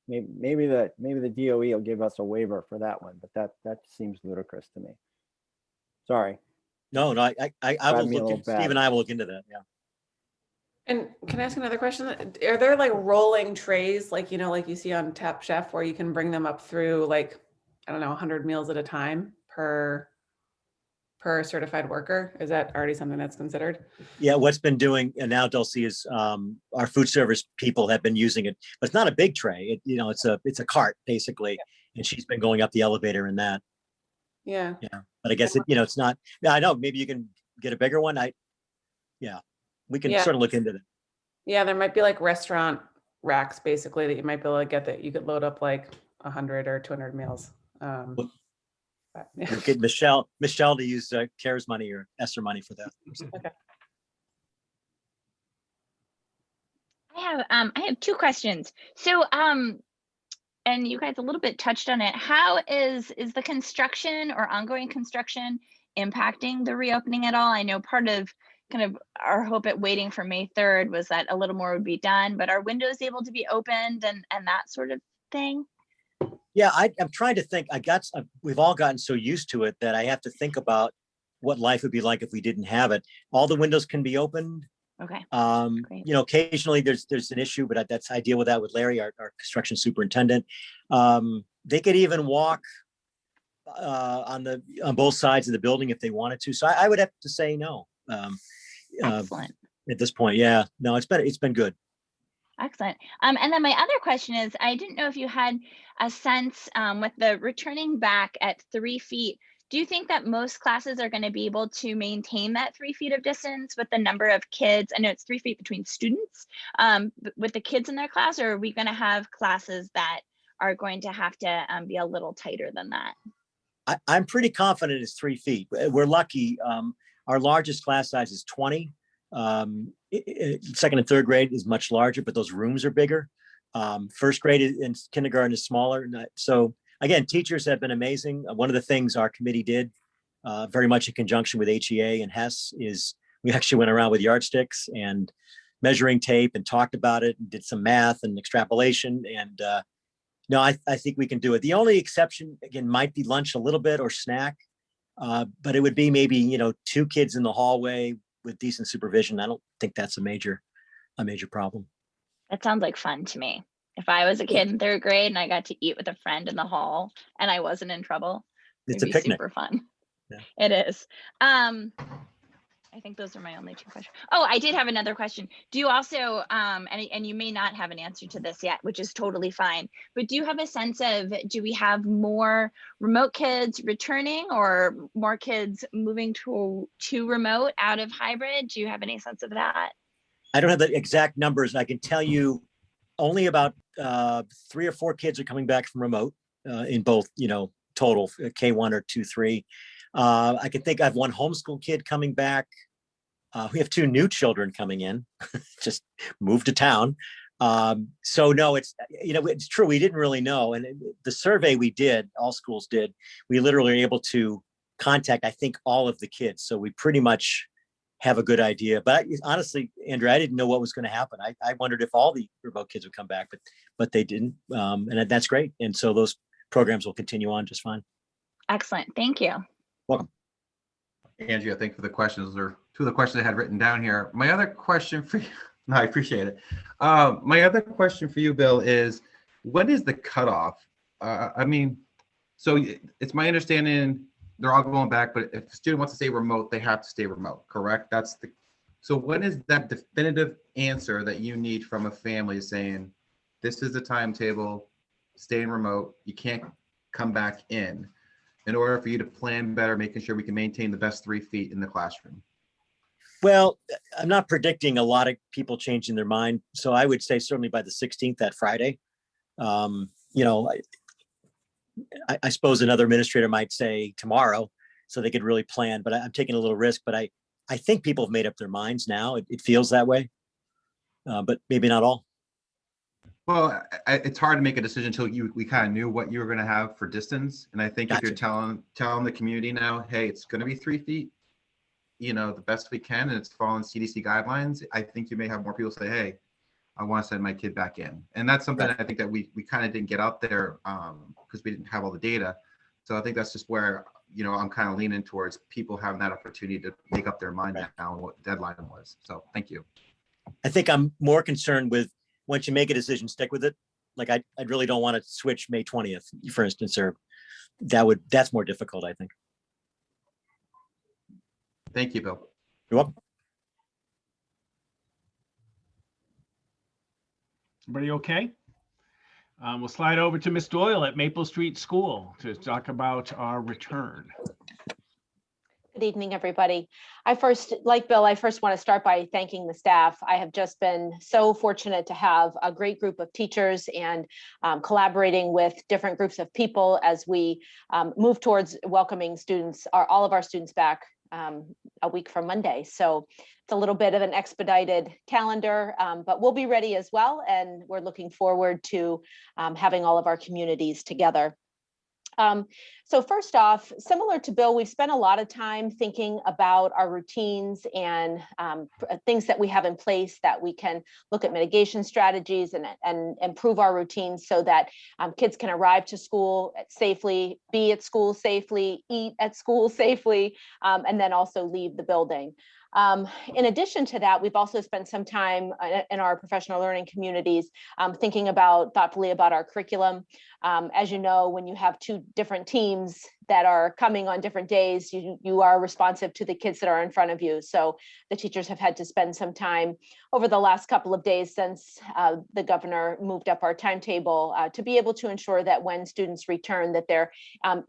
Maybe the DOE will give us a waiver for that one, but that seems ludicrous to me. Sorry. No, I will look. Steve and I will look into that. Yeah. And can I ask another question? Are there like rolling trays, like, like you see on Top Chef, where you can bring them up through, like, I don't know, 100 meals at a time per certified worker? Is that already something that's considered? Yeah, what's been doing, and now Dulcie is our food service people have been using it, but it's not a big tray. It's a cart basically, and she's been going up the elevator in that. Yeah. Yeah, but I guess it's not. I know maybe you can get a bigger one. We can Yeah. sort of look into that. Yeah, there might be like restaurant racks basically that you might be able to get that you could load up like 100 or 200 meals. Well, But, yeah. We'll get Michelle to use CARES money or ESSER money for that. Okay. I have two questions. So and you guys a little bit touched on it. How is the construction or ongoing construction impacting the reopening at all? I know part of kind of our hope at waiting for May 3rd was that a little more would be done, but are windows able to be opened and that sort of thing? Yeah, I'm trying to think. We've all gotten so used to it that I have to think about what life would be like if we didn't have it. All the windows can be opened. Okay. Great. You know, occasionally there's an issue, but I deal with that with Larry, our construction superintendent. They could even walk on both sides of the building if they wanted to. So I would have to say no. Excellent. At this point, yeah, no, it's been good. Excellent. And then my other question is, I didn't know if you had a sense with the returning back at 3 feet, do you think that most classes are going to be able to maintain that 3 feet of distance with the number of kids? I know it's 3 feet between students with the kids in their class, or are we going to have classes that are going to have to be a little tighter than that? I'm pretty confident it's 3 feet. We're lucky. Our largest class size is 20. Second and third grade is much larger, but those rooms are bigger. First grade and kindergarten is smaller. So again, teachers have been amazing. One of the things our committee did, very much in conjunction with HEA and HES, is we actually went around with yardsticks and measuring tape and talked about it and did some math and extrapolation. And no, I think we can do it. The only exception, again, might be lunch a little bit or snack, but it would be maybe, 2 kids in the hallway with decent supervision. I don't think that's a major problem. That sounds like fun to me. If I was a kid in 3rd grade and I got to eat with a friend in the hall and I wasn't in trouble, It's it'd a be picnic. super fun. Yeah. It is. I think those are my only 2 questions. Oh, I did have another question. Do you also, and you may not have an answer to this yet, which is totally fine, but do you have a sense of, do we have more remote kids returning or more kids moving to remote out of hybrid? Do you have any sense of that? I don't have the exact numbers. I can tell you only about 3 or 4 kids are coming back from remote in both, total K1 or 2-3. I can think I have 1 homeschool kid coming back. We have 2 new children coming in, just moved to town. So no, it's true. We didn't really know. And the survey we did, all schools did, we literally were able to contact, I think, all of the kids. So we pretty much have a good idea. But honestly, Andrew, I didn't know what was going to happen. I wondered if all the remote kids would come back, but they didn't. And that's great. And so those programs will continue on just fine. Excellent. Thank you. Welcome. Angie, thank you for the questions. There are 2 of the questions I had written down here. My other question for you, no, I appreciate it. My other question for you, Bill, is what is the cutoff? So it's my understanding they're all going back, but if a student wants to stay remote, they have to stay remote, correct? So what is that definitive answer that you need from a family saying, this is the timetable, staying remote, you can't come back in order for you to plan better, making sure we can maintain the best 3 feet in the classroom? Well, I'm not predicting a lot of people changing their mind. So I would say certainly by the 16th, that Friday. I suppose another administrator might say tomorrow, so they could really plan, but I'm taking a little risk. But I think people have made up their minds now. It feels that way, but maybe not all. Well, it's hard to make a decision until we kind of knew what you were going to have for distance. And I think if you're telling the community now, hey, it's going to be 3 feet, the best we can, and it's following CDC guidelines, I think you may have more people say, hey, I want to send my kid back in. And that's something I think that we kind of didn't get out there because we didn't have all the data. So I think that's just where, I'm kind of leaning towards people having that opportunity to make up their mind now on what the deadline was. So thank you. I think I'm more concerned with, once you make a decision, stick with it. Like I really don't want to switch May 20th, for instance, or that's more difficult, I think. Thank you, Bill. You're welcome. Everybody okay? We'll slide over to Miss Doyle at Maple Street School to talk about our return. evening, everybody. Like Bill, I first want to start by thanking the staff. I have just been so fortunate to have a great group of teachers and collaborating with different groups of people as we move towards welcoming students, all of our students back a week from Monday. So it's a little bit of an expedited calendar, but we'll be ready as well. And we're looking forward to having all of our communities together. So first off, similar to Bill, we've spent a lot of time thinking about our routines and things that we have in place that we can look at mitigation strategies and improve our routines so that kids can arrive to school safely, be at school safely, eat at school safely, and then also leave the building. In addition to that, we've also spent some time in our professional learning communities thinking thoughtfully about our curriculum. As you know, when you have two different teams that are coming on different days, you are responsive to the kids that are in front of you. So the teachers have had to spend some time over the last couple of days since the governor moved up our timetable to be able to ensure that when students return, that they're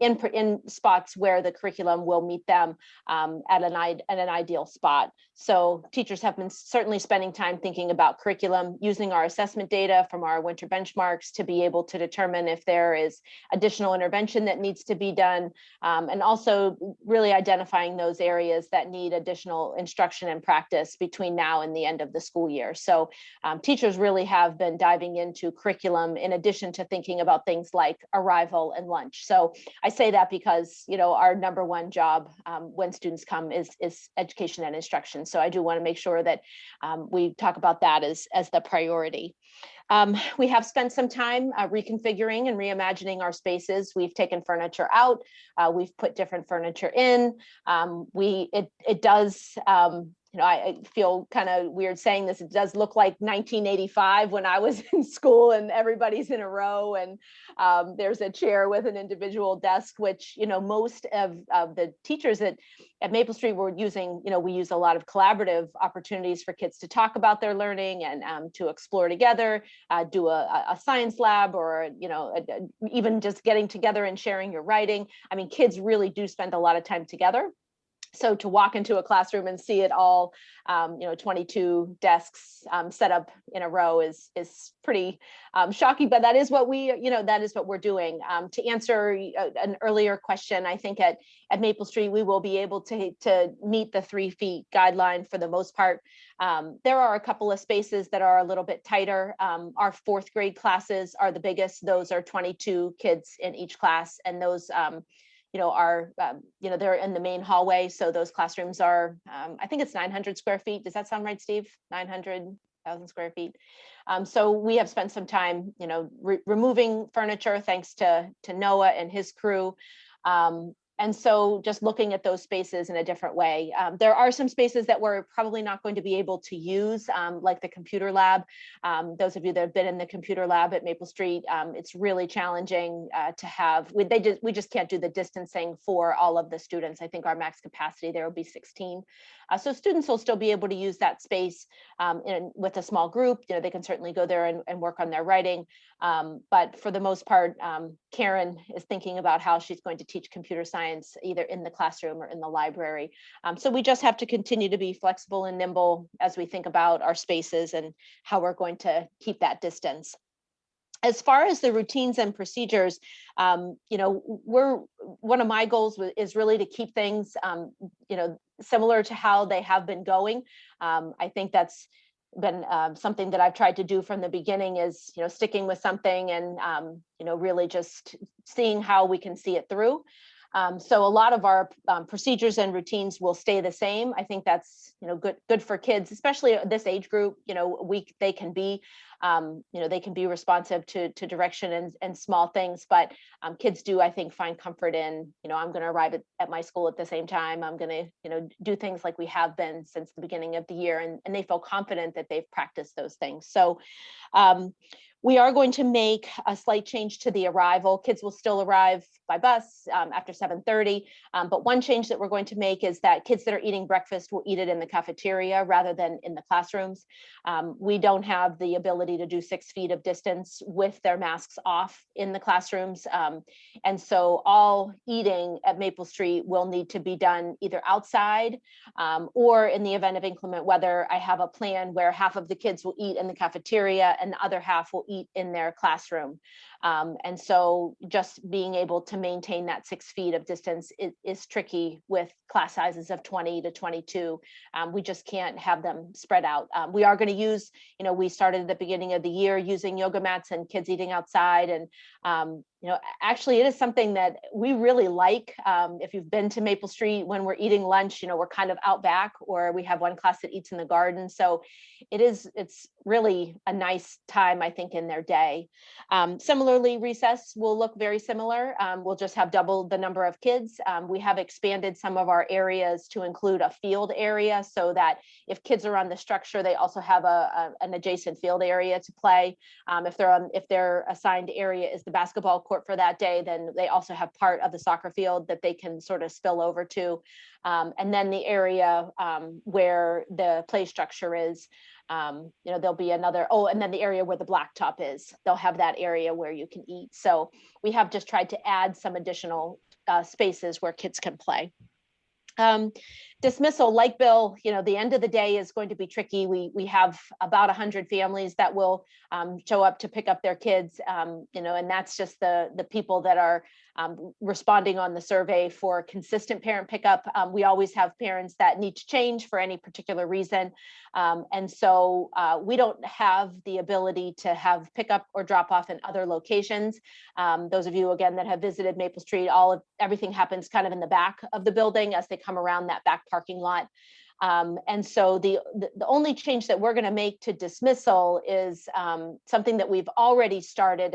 in spots where the curriculum will meet them at an ideal spot. So teachers have been certainly spending time thinking about curriculum, using our assessment data from our winter benchmarks to be able to determine if there is additional intervention that needs to be done, and also really identifying those areas that need additional instruction and practice between now and the end of the school year. So teachers really have been diving into curriculum in addition to thinking about things like arrival and lunch. So I say that because, you know, our number one job when students come is education and instruction. So I do want to make sure that we talk about that as the priority. We have spent some time reconfiguring and reimagining our spaces. We've taken furniture out. We've put different furniture in. It does, you know, I feel kind of weird saying this. It does look like 1985 when I was in school and everybody's in a row and there's a chair with an individual desk, which, you know, most of the teachers at Maple Street were using, you know, we use a lot of collaborative opportunities for kids to talk about their learning and to explore together, do a science lab, or, you know, even just getting together and sharing your writing. I mean, kids really do spend a lot of time together. So to walk into a classroom and see it all, you know, 22 desks set up in a row is pretty shocking, but that is what that is what we're doing. To answer an earlier question, I think at Maple Street, we will be able to meet the 3 feet guideline for the most part. There are a couple of spaces that are a little bit tighter. Our 4th grade classes are the biggest. Those are 22 kids in each class, and those you know, are, you know, they're in the main hallway. So those classrooms are, I think it's 900 square feet. Does that sound right, Steve? 900,000 square feet. So we have spent some time, you know, removing furniture thanks to Noah and his crew. And so just looking at those spaces in a different way. There are some spaces that we're probably not going to be able to use, like the computer lab. Those of you that have been in the computer lab at Maple Street, it's really challenging to have, we just can't do the distancing for all of the students. I think our max capacity there will be 16. So students will still be able to use that space with a small group. You know, they can certainly go there and work on their writing. But for the most part, Karen is thinking about how she's going to teach computer science either in the classroom or in the library. So we just have to continue to be flexible and nimble as we think about our spaces and how we're going to keep that distance. As far as the routines and procedures, you know, one of my goals is really to keep things, you know, similar to how they have been going. I think that's been something that I've tried to do from the beginning is, you know, sticking with something and, you know, really just seeing how we can see it through. So a lot of our procedures and routines will stay the same. I think that's, you know, good for kids, especially this age group. You know, they can be, you know, they can be responsive to direction and small things, but kids do, I think, find comfort in, you know, I'm going to arrive at my school at the same time. I'm going to, you know, do things like we have been since the beginning of the year, and they feel confident that they've practiced those things. So We are going to make a slight change to the arrival. Kids will still arrive by bus after 7:30. But one change that we're going to make is that kids that are eating breakfast will eat it in the cafeteria rather than in the classrooms. We don't have the ability to do 6 feet of distance with their masks off in the classrooms. And so all eating at Maple Street will need to be done either outside or in the event of inclement weather, I have a plan where half of the kids will eat in the cafeteria and the other half will eat in their classroom. And so just being able to maintain that 6 feet of distance is tricky with class sizes of 20 to 22. We just can't have them spread out. We are going to use, we started at the beginning of the year using yoga mats and kids eating outside. And actually it is something that we really like. If you've been to Maple Street when we're eating lunch, we're kind of out back, or we have one class that eats in the garden. So it's really a nice time, I think, in their day. Similarly, recess will look very similar. We'll just have double the number of kids. We have expanded some of our areas to include a field area so that if kids are on the structure, they also have an adjacent field area to play. If their assigned area is the basketball court for that day, then they also have part of the soccer field that they can sort of spill over to. And then the area where the play structure is, there'll be another, and then the area where the blacktop is, they'll have that area where you can eat. So we have just tried to add some additional spaces where kids can play. Dismissal, like Bill, the end of the day is going to be tricky. We have about 100 families that will show up to pick up their kids, and that's just the people that are responding on the survey for consistent parent pickup. We always have parents that need to change for any particular reason. And so we don't have the ability to have pickup or drop off in other locations. Those of you, again, that have visited Maple Street, everything happens kind of in the back of the building as they come around that back parking lot. And so the only change that we're going to make to dismissal is something that we've already started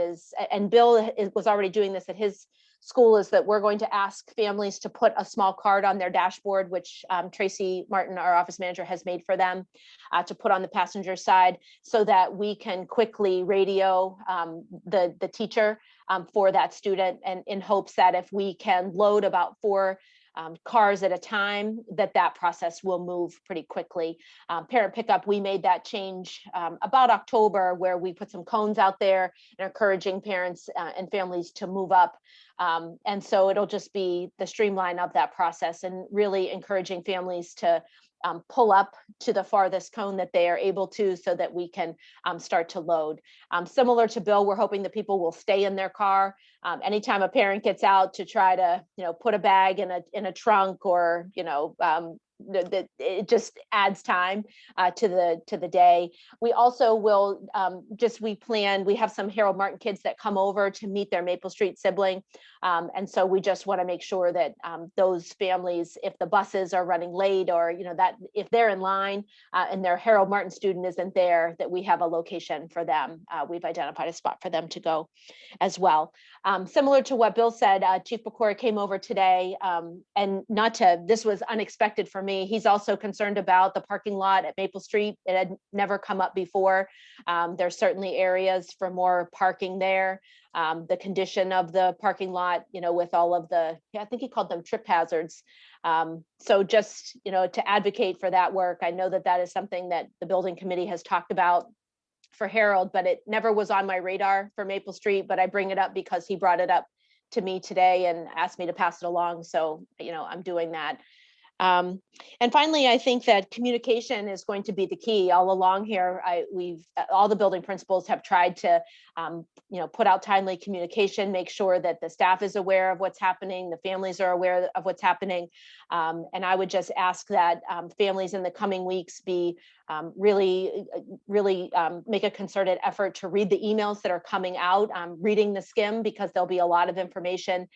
and Bill was already doing this at his school, is that we're going to ask families to put a small card on their dashboard, which Tracy Martin, our office manager, has made for them to put on the passenger side so that we can quickly radio the teacher for that student, and in hopes that if we can load about 4 cars at a time, that process will move pretty quickly. Parent pickup, we made that change about October, where we put some cones out there and encouraging parents and families to move up. And so it'll just be the streamline of that process and really encouraging families to pull up to the farthest cone that they are able to, so that we can start to load. Similar to Bill, we're hoping that people will stay in their car. Anytime a parent gets out to try to, put a bag in a trunk, or, it just adds time to the day. We also will we have some Harold Martin kids that come over to meet their Maple Street sibling. And so we just want to make sure that those families, if the buses are running late, or, that if they're in line and their Harold Martin student isn't there, that we have a location for them. We've identified a spot for them to go as well. Similar to what Bill said, Chief Pecora came over today, and this was unexpected for me. He's also concerned about the parking lot at Maple Street. It had never come up before. There's certainly areas for more parking there. The condition of the parking lot, with all of I think he called them trip hazards. So just, to advocate for that work. I know that is something that the building committee has talked about for Harold, but it never was on my radar for Maple Street. But I bring it up because he brought it up to me today and asked me to pass it along. So, I'm doing that. And finally, I think that communication is going to be the key all along here. All the building principals have tried to, put out timely communication, make sure that the staff is aware of what's happening, the families are aware of what's happening. And I would just ask that families in the coming weeks be really make a concerted effort to read the emails that are coming out, reading the skim, because there'll be a lot of information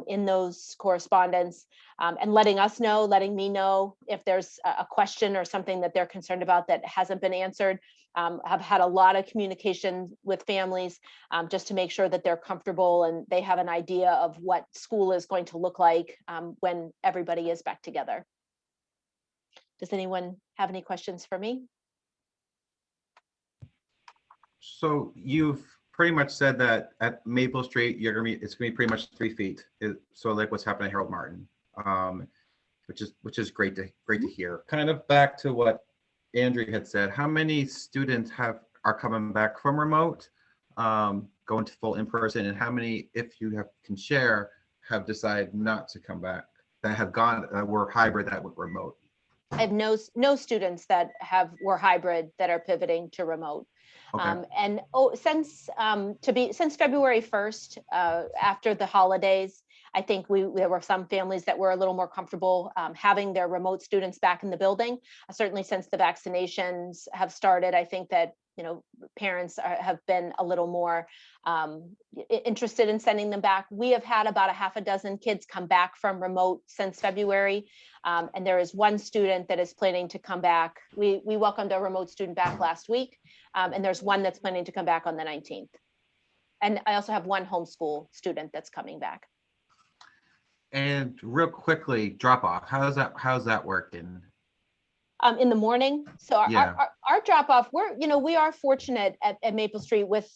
in those correspondence, and letting me know if there's a question or something that they're concerned about that hasn't been answered. I've had a lot of communication with families just to make sure that they're comfortable and they have an idea of what school is going to look like when everybody is back together. Does anyone have any questions for me? So you've pretty much said that at Maple Street, it's gonna be pretty much 3 feet. So like what's happening at Harold Martin, which is great to hear. Kind of back to what Andrew had said, how many students are coming back from remote, going to full in-person, and how many, if you can share, have decided not to come back, that were hybrid, that were remote? I have no students that were hybrid that are pivoting to remote. Okay. Since February 1st, after the holidays, I think there were some families that were a little more comfortable having their remote students back in the building. Certainly since the vaccinations have started, I think that parents have been a little more interested in sending them back. We have had about a half a dozen kids come back from remote since February. And there is one student that is planning to come back. We welcomed a remote student back last week. And there's one that's planning to come back on the 19th. And I also have one homeschool student that's coming back. And real quickly, drop off. How's that working? In the morning. So our drop off, we are fortunate at Maple Street with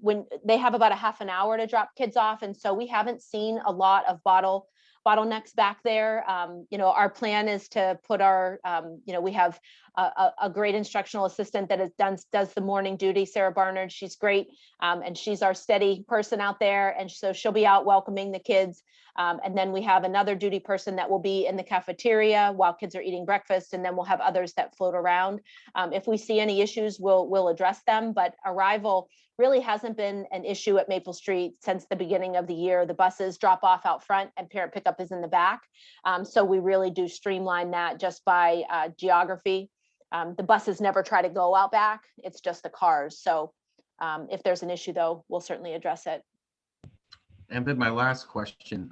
when they have about a half an hour to drop kids off. And so we haven't seen a lot of bottlenecks back there. Our plan is to put we have a great instructional assistant that does the morning duty, Sarah Barnard. She's great. And she's our steady person out there. And so she'll be out welcoming the kids. And then we have another duty person that will be in the cafeteria while kids are eating breakfast. And then we'll have others that float around. If we see any issues, we'll address them. But arrival really hasn't been an issue at Maple Street since the beginning of the year. The buses drop off out front and parent pickup is in the back. So we really do streamline that just by geography. The buses never try to go out back. It's just the cars. So if there's an issue, though, we'll certainly address it. And then my last question,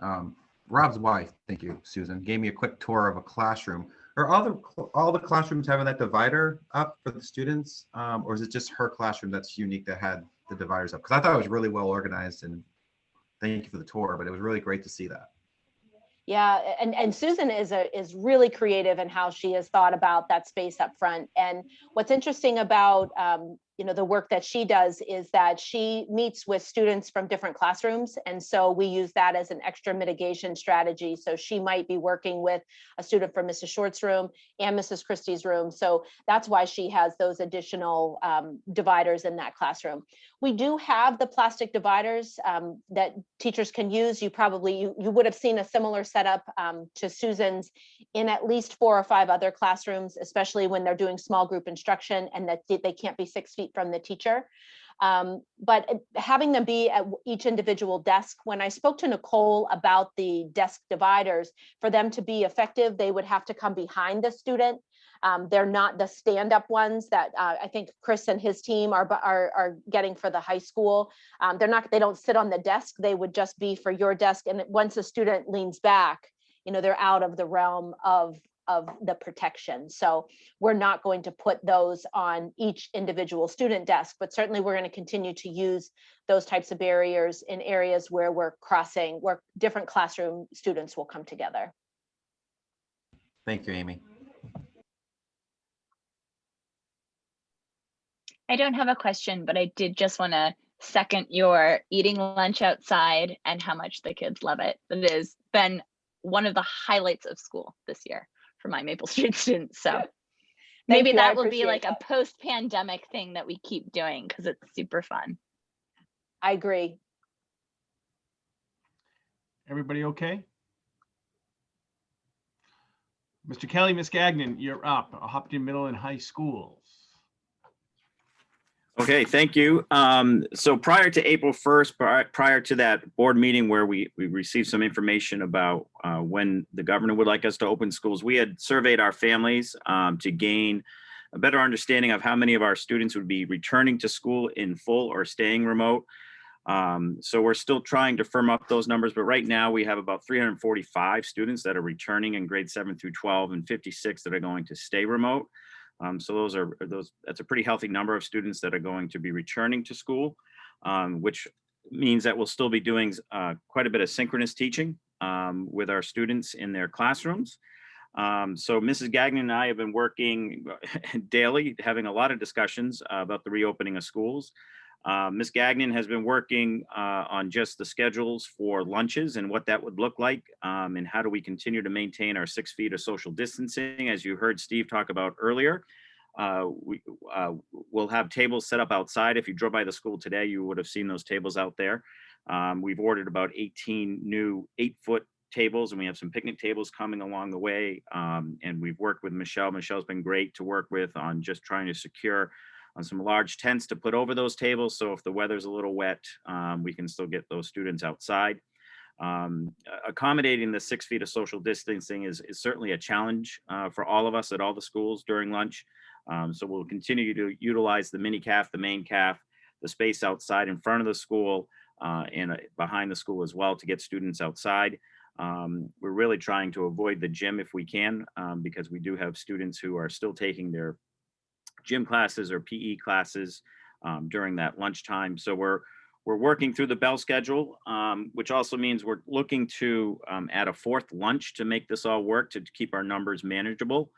Rob's wife, thank you, Susan, gave me a quick tour of a classroom. Are all the classrooms having that divider up for the students, or is it just her classroom that's unique that had the dividers up? Because I thought it was really well organized, and thank you for the tour, but it was really great to see that. Yeah, and Susan is really creative in how she has thought about that space up front. And what's interesting about the work that she does is that she meets with students from different classrooms. And so we use that as an extra mitigation strategy. So she might be working with a student from Mrs. Short's room and Mrs. Christie's room. So that's why she has those additional dividers in that classroom. We do have the plastic dividers that teachers can use. You would have seen a similar setup to Susan's in at least 4 or 5 other classrooms, especially when they're doing small group instruction and that they can't be 6 feet from the teacher. But having them be at each individual desk, when I spoke to Nicole about the desk dividers, for them to be effective, they would have to come behind the student. They're not the stand-up ones that I think Chris and his team are getting for the high school. They don't sit on the desk. They would just be for your desk. And once a student leans back, they're out of the realm of the protection. So we're not going to put those on each individual student desk, but certainly we're going to continue to use those types of barriers in areas where where different classroom students will come together. Thank you, Amy. I don't have a question, but I did just want to second your eating lunch outside and how much the kids love it. It has been one of the highlights of school this year for my Maple Street students. So maybe that will be like a post-pandemic thing that we keep doing because it's super fun. I agree. Everybody okay? Mr. Kelly, Ms. Gagnon, you're up. Hopkinton Middle and High Schools. Okay, thank you. So prior to April 1st, prior to that board meeting where we received some information about when the governor would like us to open schools, we had surveyed our families to gain a better understanding of how many of our students would be returning to school in full or staying remote. So we're still trying to firm up those numbers, but right now we have about 345 students that are returning in grades 7 through 12 and 56 that are going to stay remote. So that's a pretty healthy number of students that are going to be returning to school, which means that we'll still be doing quite a bit of synchronous teaching with our students in their classrooms. So Mrs. Gagnon and I have been working daily, having a lot of discussions about the reopening of schools. Ms. Gagnon has been working on just the schedules for lunches and what that would look like, and how do we continue to maintain our 6 feet of social distancing, as you heard Steve talk about earlier. We'll have tables set up outside. If you drove by the school today, you would have seen those tables out there. We've ordered about 18 new 8-foot tables, and we have some picnic tables coming along the way. And we've worked with Michelle. Michelle's been great to work with on just trying to secure on some large tents to put over those tables. So if the weather's a little wet, we can still get those students outside. Accommodating the 6 feet of social distancing is certainly a challenge for all of us at all the schools during lunch. So we'll continue to utilize the mini calf, the main calf, the space outside in front of the school and behind the school as well to get students outside. We're really trying to avoid the gym if we can, because we do have students who are still taking their gym classes or PE classes during that lunchtime. So we're working through the bell schedule, which also means we're looking to add a 4th lunch to make this all work, to keep our numbers manageable,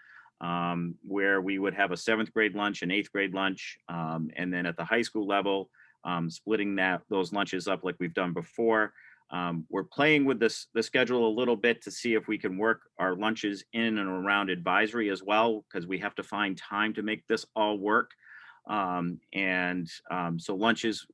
where we would have a 7th grade lunch, an 8th grade lunch, and then at the high school level, splitting those lunches up like we've done before. We're playing with the schedule a little bit to see if we can work our lunches in and around advisory as well, because we have to find time to make this all work. So lunches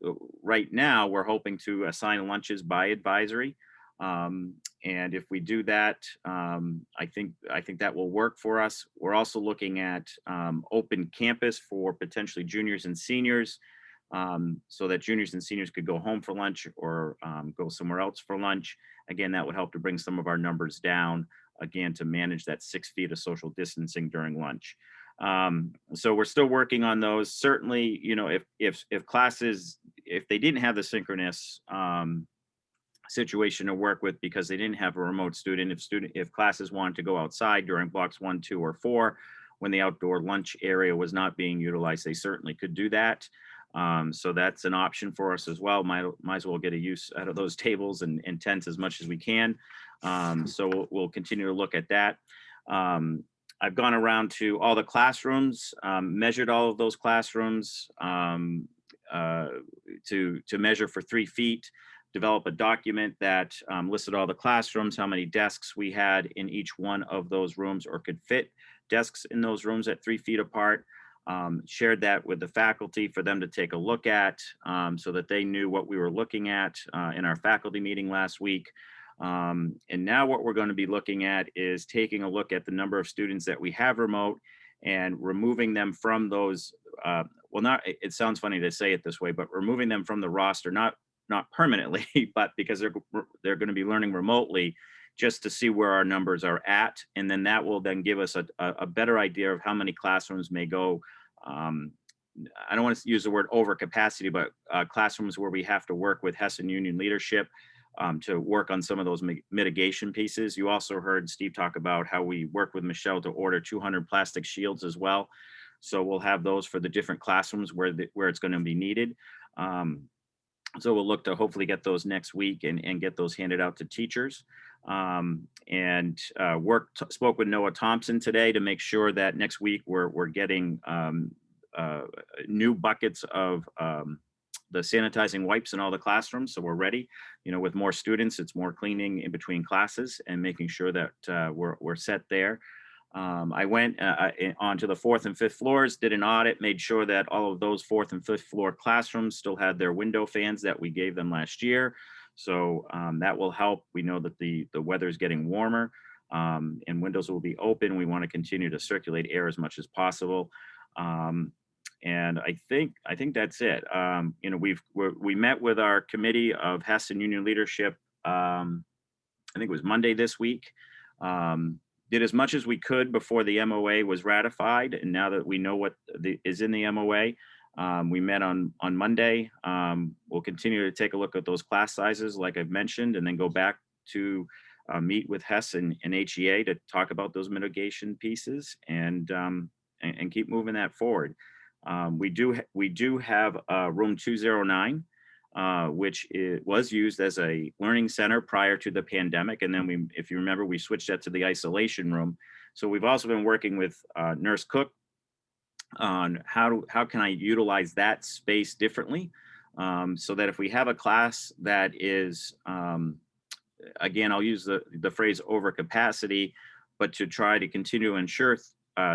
right now, we're hoping to assign lunches by advisory. And if we do that, I think that will work for us. We're also looking at open campus for potentially juniors and seniors, so that juniors and seniors could go home for lunch or go somewhere else for lunch. Again, that would help to bring some of our numbers down, again, to manage that 6 feet of social distancing during lunch. So we're still working on those. Certainly, you know, if classes, if they didn't have the synchronous situation to work with because they didn't have a remote student, if classes wanted to go outside during blocks 1, 2, or 4, when the outdoor lunch area was not being utilized, they certainly could do that. So that's an option for us as well. Might as well get a use out of those tables and tents as much as we can. So we'll continue to look at that. I've gone around to all the classrooms, measured all of those classrooms to measure for 3 feet, develop a document that listed all the classrooms, how many desks we had in each one of those rooms or could fit desks in those rooms at 3 feet apart. Shared that with the faculty for them to take a look at, so that they knew what we were looking at in our faculty meeting last week. And now what we're going to be looking at is taking a look at the number of students that we have remote and removing them from those, it sounds funny to say it this way, but removing them from the roster, not permanently, but because they're going to be learning remotely, just to see where our numbers are at. And then that will then give us a better idea of how many classrooms may go. I don't want to use the word over capacity, but classrooms where we have to work with Hessen Union leadership to work on some of those mitigation pieces. You also heard Steve talk about how we work with Michelle to order 200 plastic shields as well. So we'll have those for the different classrooms where it's going to be needed. So we'll look to hopefully get those next week and get those handed out to teachers. Spoke with Noah Thompson today to make sure that next week we're getting new buckets of the sanitizing wipes in all the classrooms. So we're ready, you know, with more students, it's more cleaning in between classes and making sure that we're set there. I went onto the 4th and 5th floors, did an audit, made sure that all of those 4th and 5th floor classrooms still had their window fans that we gave them last year. So that will help. We know that the weather is getting warmer and windows will be open. We want to continue to circulate air as much as possible. And I think that's it. You know, we met with our committee of Hessen Union leadership. I think it was Monday this week. Did as much as we could before the MOA was ratified. And now that we know what is in the MOA, we met on Monday. We'll continue to take a look at those class sizes, like I've mentioned, and then go back to meet with Hess and HEA to talk about those mitigation pieces and keep moving that forward. We do have room 209, which was used as a learning center prior to the pandemic. And then if you remember, we switched that to the isolation room. So we've also been working with Nurse Cook on how can I utilize that space differently. so that if we have a class that is, again, I'll use the phrase over capacity, but to try to continue to ensure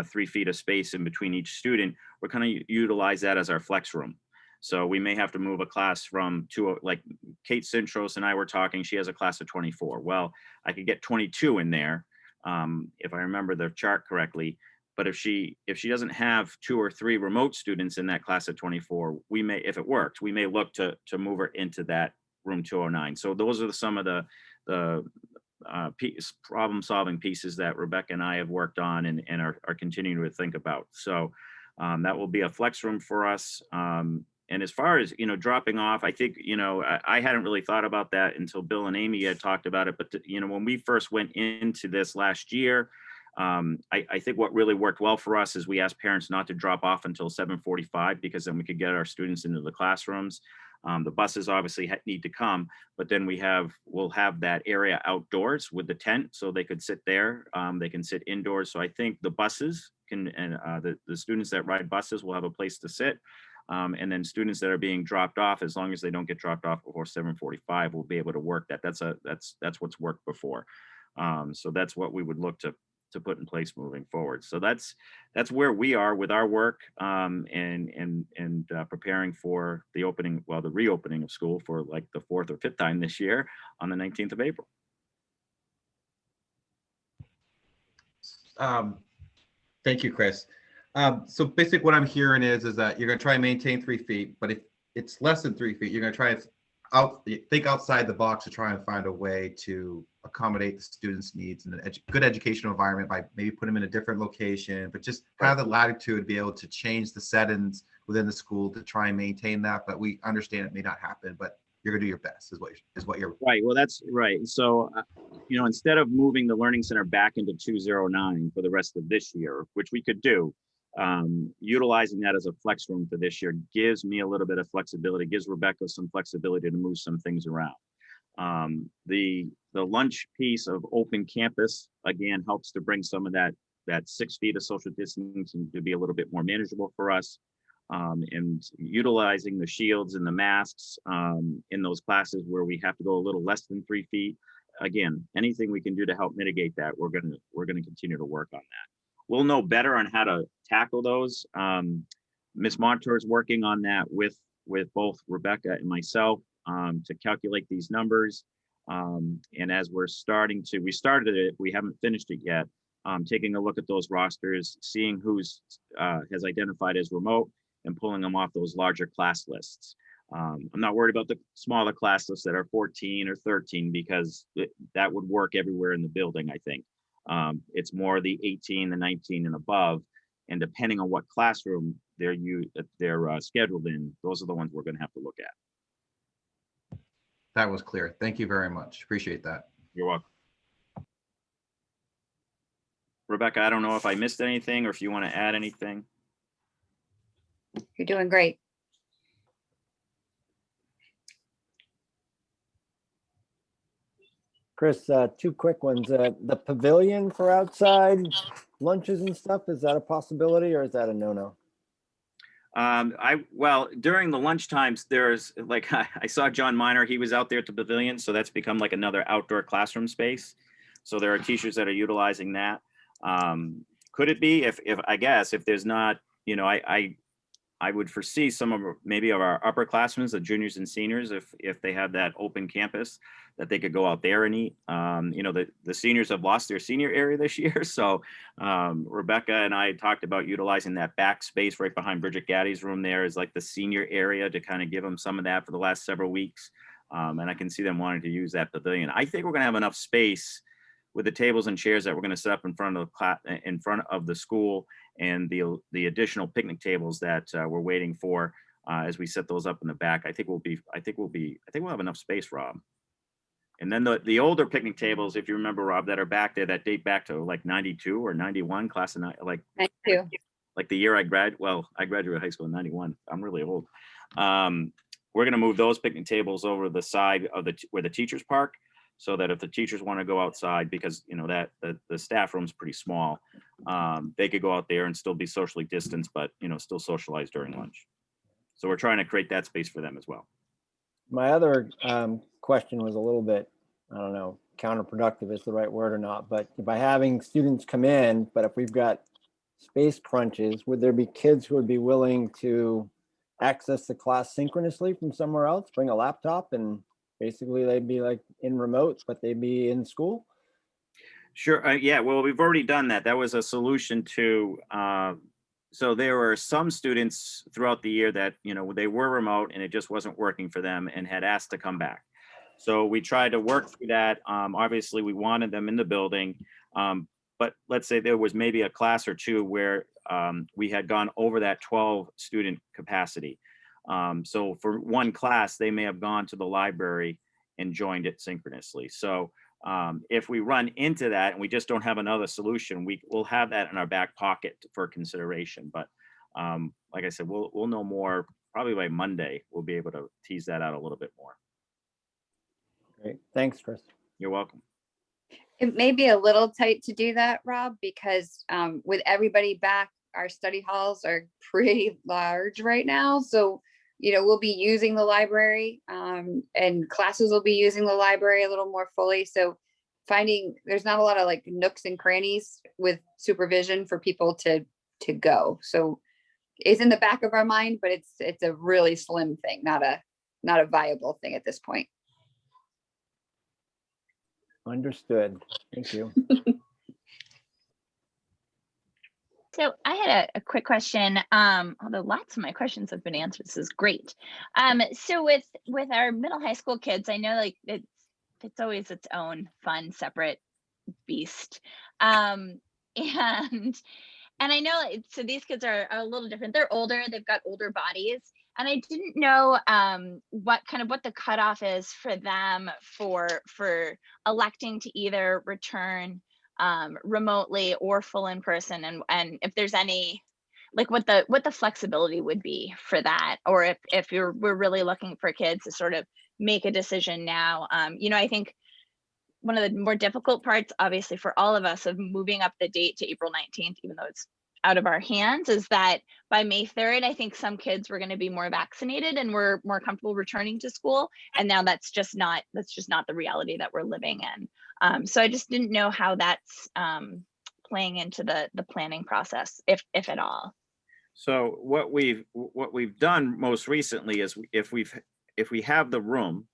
3 feet of space in between each student, we're going to utilize that as our flex room. So we may have to move a class from like Kate Cintros and I were talking, she has a class of 24. Well, I could get 22 in there, if I remember the chart correctly. But if she doesn't have 2 or 3 remote students in that class of 24, we may, if it worked, we may look to move her into that room 209. So those are some of the problem solving pieces that Rebecca and I have worked on and are continuing to think about. So that will be a flex room for us. And as far as, dropping off, I think, I hadn't really thought about that until Bill and Amy had talked about it. But, when we first went into this last year, I think what really worked well for us is we asked parents not to drop off until 7:45, because then we could get our students into the classrooms. The buses obviously need to come, but then we'll have that area outdoors with the tent, so they could sit there. They can sit indoors. So I think the buses can, and the students that ride buses will have a place to sit. And then students that are being dropped off, as long as they don't get dropped off before 7:45, will be able to work that. That's what's worked before. So that's what we would look to put in place moving forward. So that's where we are with our work, and preparing for the reopening of school for like the 4th or 5th time this year on the 19th of April. Thank you, Chris. So basically what I'm hearing is that you're going to try and maintain 3 feet, but if it's less than 3 feet, you're going to try and think outside the box to try and find a way to accommodate the students' needs in a good educational environment by maybe put them in a different location, but just have the latitude to be able to change the settings within the school to try and maintain that. But we understand it may not happen, but you're going to do your best is what you're right. Well, that's right. So, instead of moving the Learning Center back into 209 for the rest of this year, which we could do, utilizing that as a flex room for this year gives me a little bit of flexibility, gives Rebecca some flexibility to move some things around. The lunch piece of open campus, again, helps to bring some of that 6 feet of social distancing to be a little bit more manageable for us. And utilizing the shields and the masks in those classes where we have to go a little less than 3 feet. Again, anything we can do to help mitigate that, we're gonna continue to work on that. We'll know better on how to tackle those. Ms. Montour is working on that with both Rebecca and myself to calculate these numbers. And as we started it, we haven't finished it yet. Taking a look at those rosters, seeing who's has identified as remote and pulling them off those larger class lists. I'm not worried about the smaller class lists that are 14 or 13, because that would work everywhere in the building, I think. It's more the 18, the 19 and above, and depending on what classroom they're scheduled in, those are the ones we're going to have to look at. That was clear. Thank you very much. Appreciate that. You're welcome. Rebecca, I don't know if I missed anything or if you want to add anything. You're doing great. Chris, 2 quick ones. The pavilion for outside lunches and stuff, is that a possibility or is that a no-no? Well, during the lunch times, there's like, I saw John Miner, he was out there at the pavilion. So that's become like another outdoor classroom space. So there are teachers that are utilizing that. Could it be if I guess, if there's not, I would foresee some of maybe of our upperclassmen, the juniors and seniors, if they have that open campus, that they could go out there and eat. The seniors have lost their senior area this year. So Rebecca and I talked about utilizing that back space right behind Bridget Gaddy's room there as like the senior area to kind of give them some of that for the last several weeks. And I can see them wanting to use that pavilion. I think we're going to have enough space with the tables and chairs that we're going to set up in front of the school, and the additional picnic tables that we're waiting for as we set those up in the back. I think we'll have enough space, Rob. And then the older picnic tables, if you remember, Rob, that are back there, that date back to like 92 or 91, class of like 92. Like the year I graduated high school in 91. I'm really old. We're going to move those picnic tables over the side of where the teachers park, so that if the teachers want to go outside, because that the staff room's pretty small, they could go out there and still be socially distanced, but still socialize during lunch. So we're trying to create that space for them as well. My other question was a little bit, I don't know, counterproductive is the right word or not, but by having students come in, but if we've got space crunches, would there be kids who would be willing to access the class synchronously from somewhere else, bring a laptop, and basically they'd be like in remote, but they'd be in school? Sure. Yeah. Well, we've already done that. That was a solution to. So there were some students throughout the year that they were remote and it just wasn't working for them and had asked to come back. So we tried to work through that. Obviously, we wanted them in the building, but let's say there was maybe a class or two where we had gone over that 12 student capacity. So for one class, they may have gone to the library and joined it synchronously. So if we run into that and we just don't have another solution, we'll have that in our back pocket for consideration. But like I said, we'll know more probably by Monday. We'll be able to tease that out a little bit more. Great. Thanks, Chris. You're welcome. It may be a little tight to do that, Rob, because with everybody back, our study halls are pretty large right now. So, we'll be using the library and classes will be using the library a little more fully. So there's not a lot of like nooks and crannies with supervision for people to go. So it's in the back of our mind, but it's a really slim thing, not a viable thing at this point. Understood. Thank you. So I had a quick question, although lots of my questions have been answered. This is great. So with our middle high school kids, I know like it's always its own fun, separate beast. And I know, so these kids are a little different. They're older, they've got older bodies. And I didn't know what the cutoff is for them for electing to either return remotely or full in person, and if there's any, like what the flexibility would be for that, or if we're really looking for kids to sort of make a decision now. I think one of the more difficult parts, obviously for all of us, of moving up the date to April 19th, even though it's out of our hands, is that by May 3rd, I think some kids were going to be more vaccinated and we're more comfortable returning to school. And now that's just not the reality that we're living in. So I just didn't know how that's playing into the planning process, if at all. So what we've done most recently is if we have the room,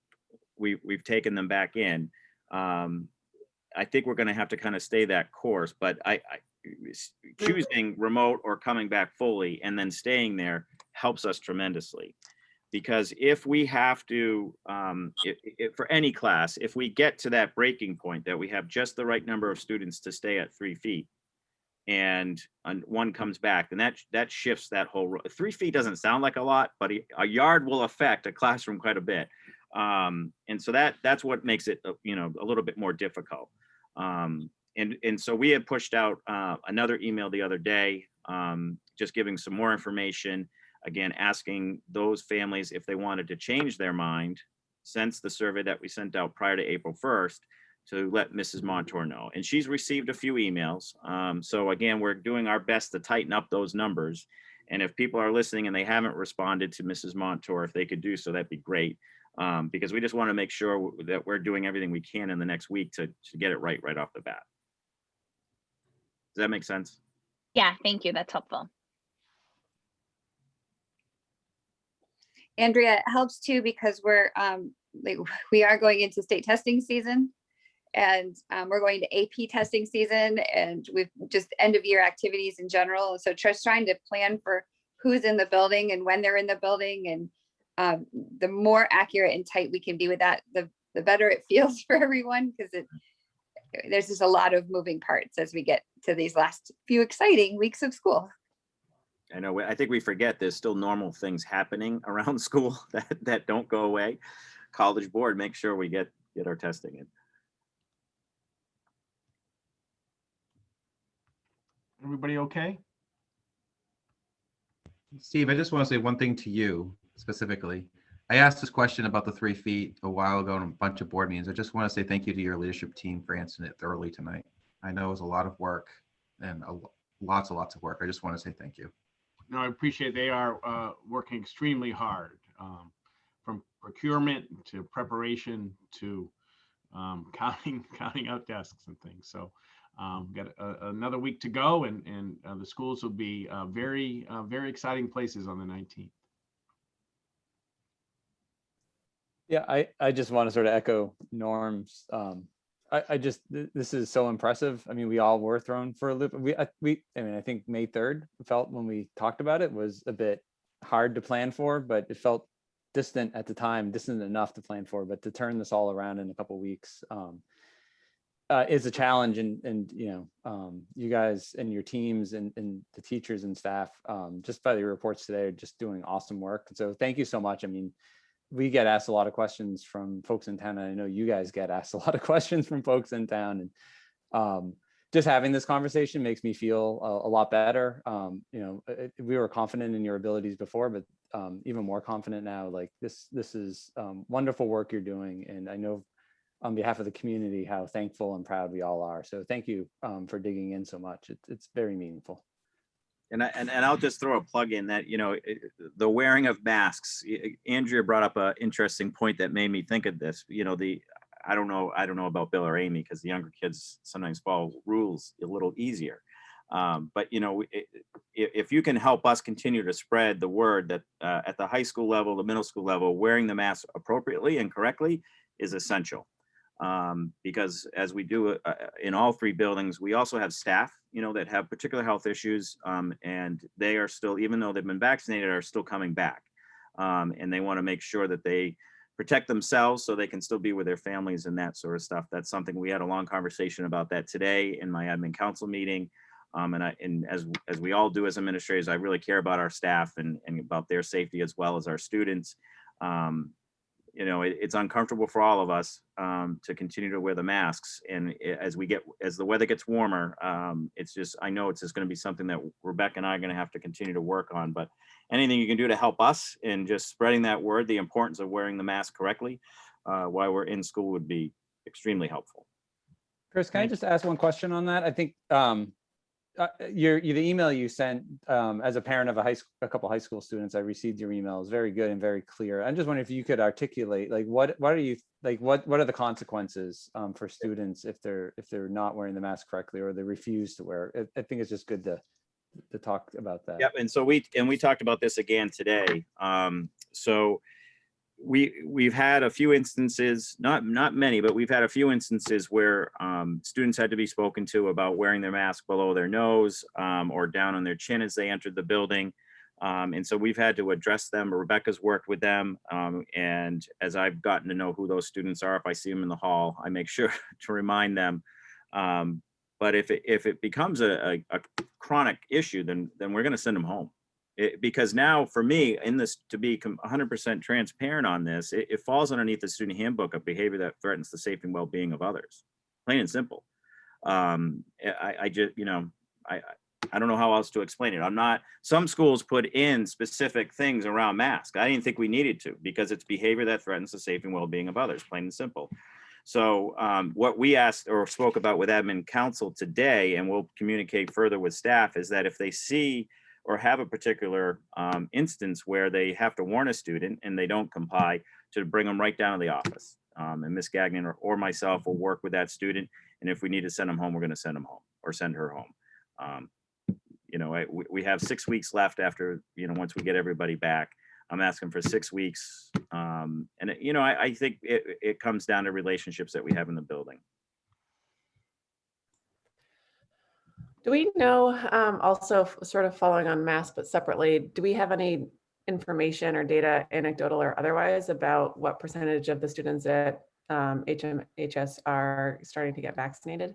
we've taken them back in. I think we're going to have to kind of stay that course, but I choosing remote or coming back fully and then staying there helps us tremendously, because if we have to, for any class, if we get to that breaking point that we have just the right number of students to stay at 3 feet and one comes back, then that shifts that whole 3 feet. Doesn't sound like a lot, but a yard will affect a classroom quite a bit. And so that's what makes it, a little bit more difficult. And so we had pushed out another email the other day, just giving some more information, again, asking those families if they wanted to change their mind since the survey that we sent out prior to April 1st, to let Mrs. Montour know. And she's received a few emails. So again, we're doing our best to tighten up those numbers. And if people are listening and they haven't responded to Mrs. Montour, if they could do so, that'd be great. Because we just want to make sure that we're doing everything we can in the next week to get it right off the bat. Does that make sense? Yeah, thank you. That's helpful. Andrea, it helps too, because we are going into state testing season, and we're going to AP testing season, and we've just end of year activities in general. So just trying to plan for who's in the building and when they're in the building, and the more accurate and tight we can be with that, the better it feels for everyone, because there's just a lot of moving parts as we get to these last few exciting weeks of school. I know, I think we forget there's still normal things happening around school that don't go away. College board, make sure we get our testing in. Everybody okay? Steve, I just want to say one thing to you specifically. I asked this question about the 3 feet a while ago in a bunch of board meetings. I just want to say thank you to your leadership team for answering it thoroughly tonight. I know it was a lot of work and lots of work. I just want to say thank you. No, I appreciate they are working extremely hard. from procurement to preparation to counting out desks and things. So got another week to go, and the schools will be very exciting places on the 19th. Yeah, I just want to sort of echo Norm's. This is so impressive. I mean, we all were thrown for a loop. I mean, I think May 3rd felt, when we talked about it, was a bit hard to plan for, but it felt distant at the time, distant enough to plan for. But to turn this all around in a couple of weeks is a challenge. And you know, you guys and your teams and the teachers and staff, just by the reports today, are just doing awesome work. And so thank you so much. I mean, we get asked a lot of questions from folks in town. And I know you guys get asked a lot of questions from folks in town. And just having this conversation makes me feel a lot better. You know, we were confident in your abilities before, but even more confident now. Like this is wonderful work you're doing. And I know on behalf of the community how thankful and proud we all are. So thank you for digging in so much. It's very meaningful. And I'll just throw a plug in that, you know, the wearing of masks. Andrea brought up an interesting point that made me think of this. You know, I don't know about Bill or Amy, because the younger kids sometimes follow rules a little easier. But you know, if you can help us continue to spread the word that at the high school level, the middle school level, wearing the mask appropriately and correctly is essential. Because as we do in all three buildings, we also have staff, you know, that have particular health issues, and they are still, even though they've been vaccinated, are still coming back. And they want to make sure that they protect themselves so they can still be with their families and that sort of stuff. That's something we had a long conversation about that today in my admin council meeting. And as we all do as administrators, I really care about our staff and about their safety as well as our students. You know, it's uncomfortable for all of us to continue to wear the masks. And as the weather gets warmer, it's just, I know it's just going to be something that Rebecca and I are going to have to continue to work on. But anything you can do to help us in just spreading that word, the importance of wearing the mask correctly while we're in school, would be extremely helpful. Chris, can I just ask one question on that? I think the email you sent as a parent of a couple high school students, I received your email. Is very good and very clear. I'm just wondering if you could articulate, like, what are the consequences for students if they're not wearing the mask correctly or they refuse to wear it? I think it's just good to talk about that. Yep. And so we talked about this again today. So we've had a few instances, not many, but we've had a few instances where students had to be spoken to about wearing their mask below their nose or down on their chin as they entered the building. And so we've had to address them. Rebecca's worked with them. And as I've gotten to know who those students are, if I see them in the hall, I make sure to remind them. But if it becomes a chronic issue, then we're going to send them home. Because now, for me, in this, to be 100% transparent on this, it falls underneath the student handbook of behavior that threatens the safety and well-being of others, plain and simple. I just, you know, I don't know how else to explain it. Some schools put in specific things around masks. I didn't think we needed to, because it's behavior that threatens the safety and well-being of others, plain and simple. So what we asked or spoke about with admin council today, and we'll communicate further with staff, is that if they see or have a particular instance where they have to warn a student and they don't comply, to bring them right down to the office. And Ms. Gagnon or myself will work with that student. And if we need to send them home, we're going to send them home or send her home. You know, we have 6 weeks left after, you know, once we get everybody back. I'm asking for 6 weeks. And, you know, I think it comes down to relationships that we have in the building. Do we know, also sort of following on masks, but separately, do we have any information or data, anecdotal or otherwise, about what percentage of the students at HMHS are starting to get vaccinated?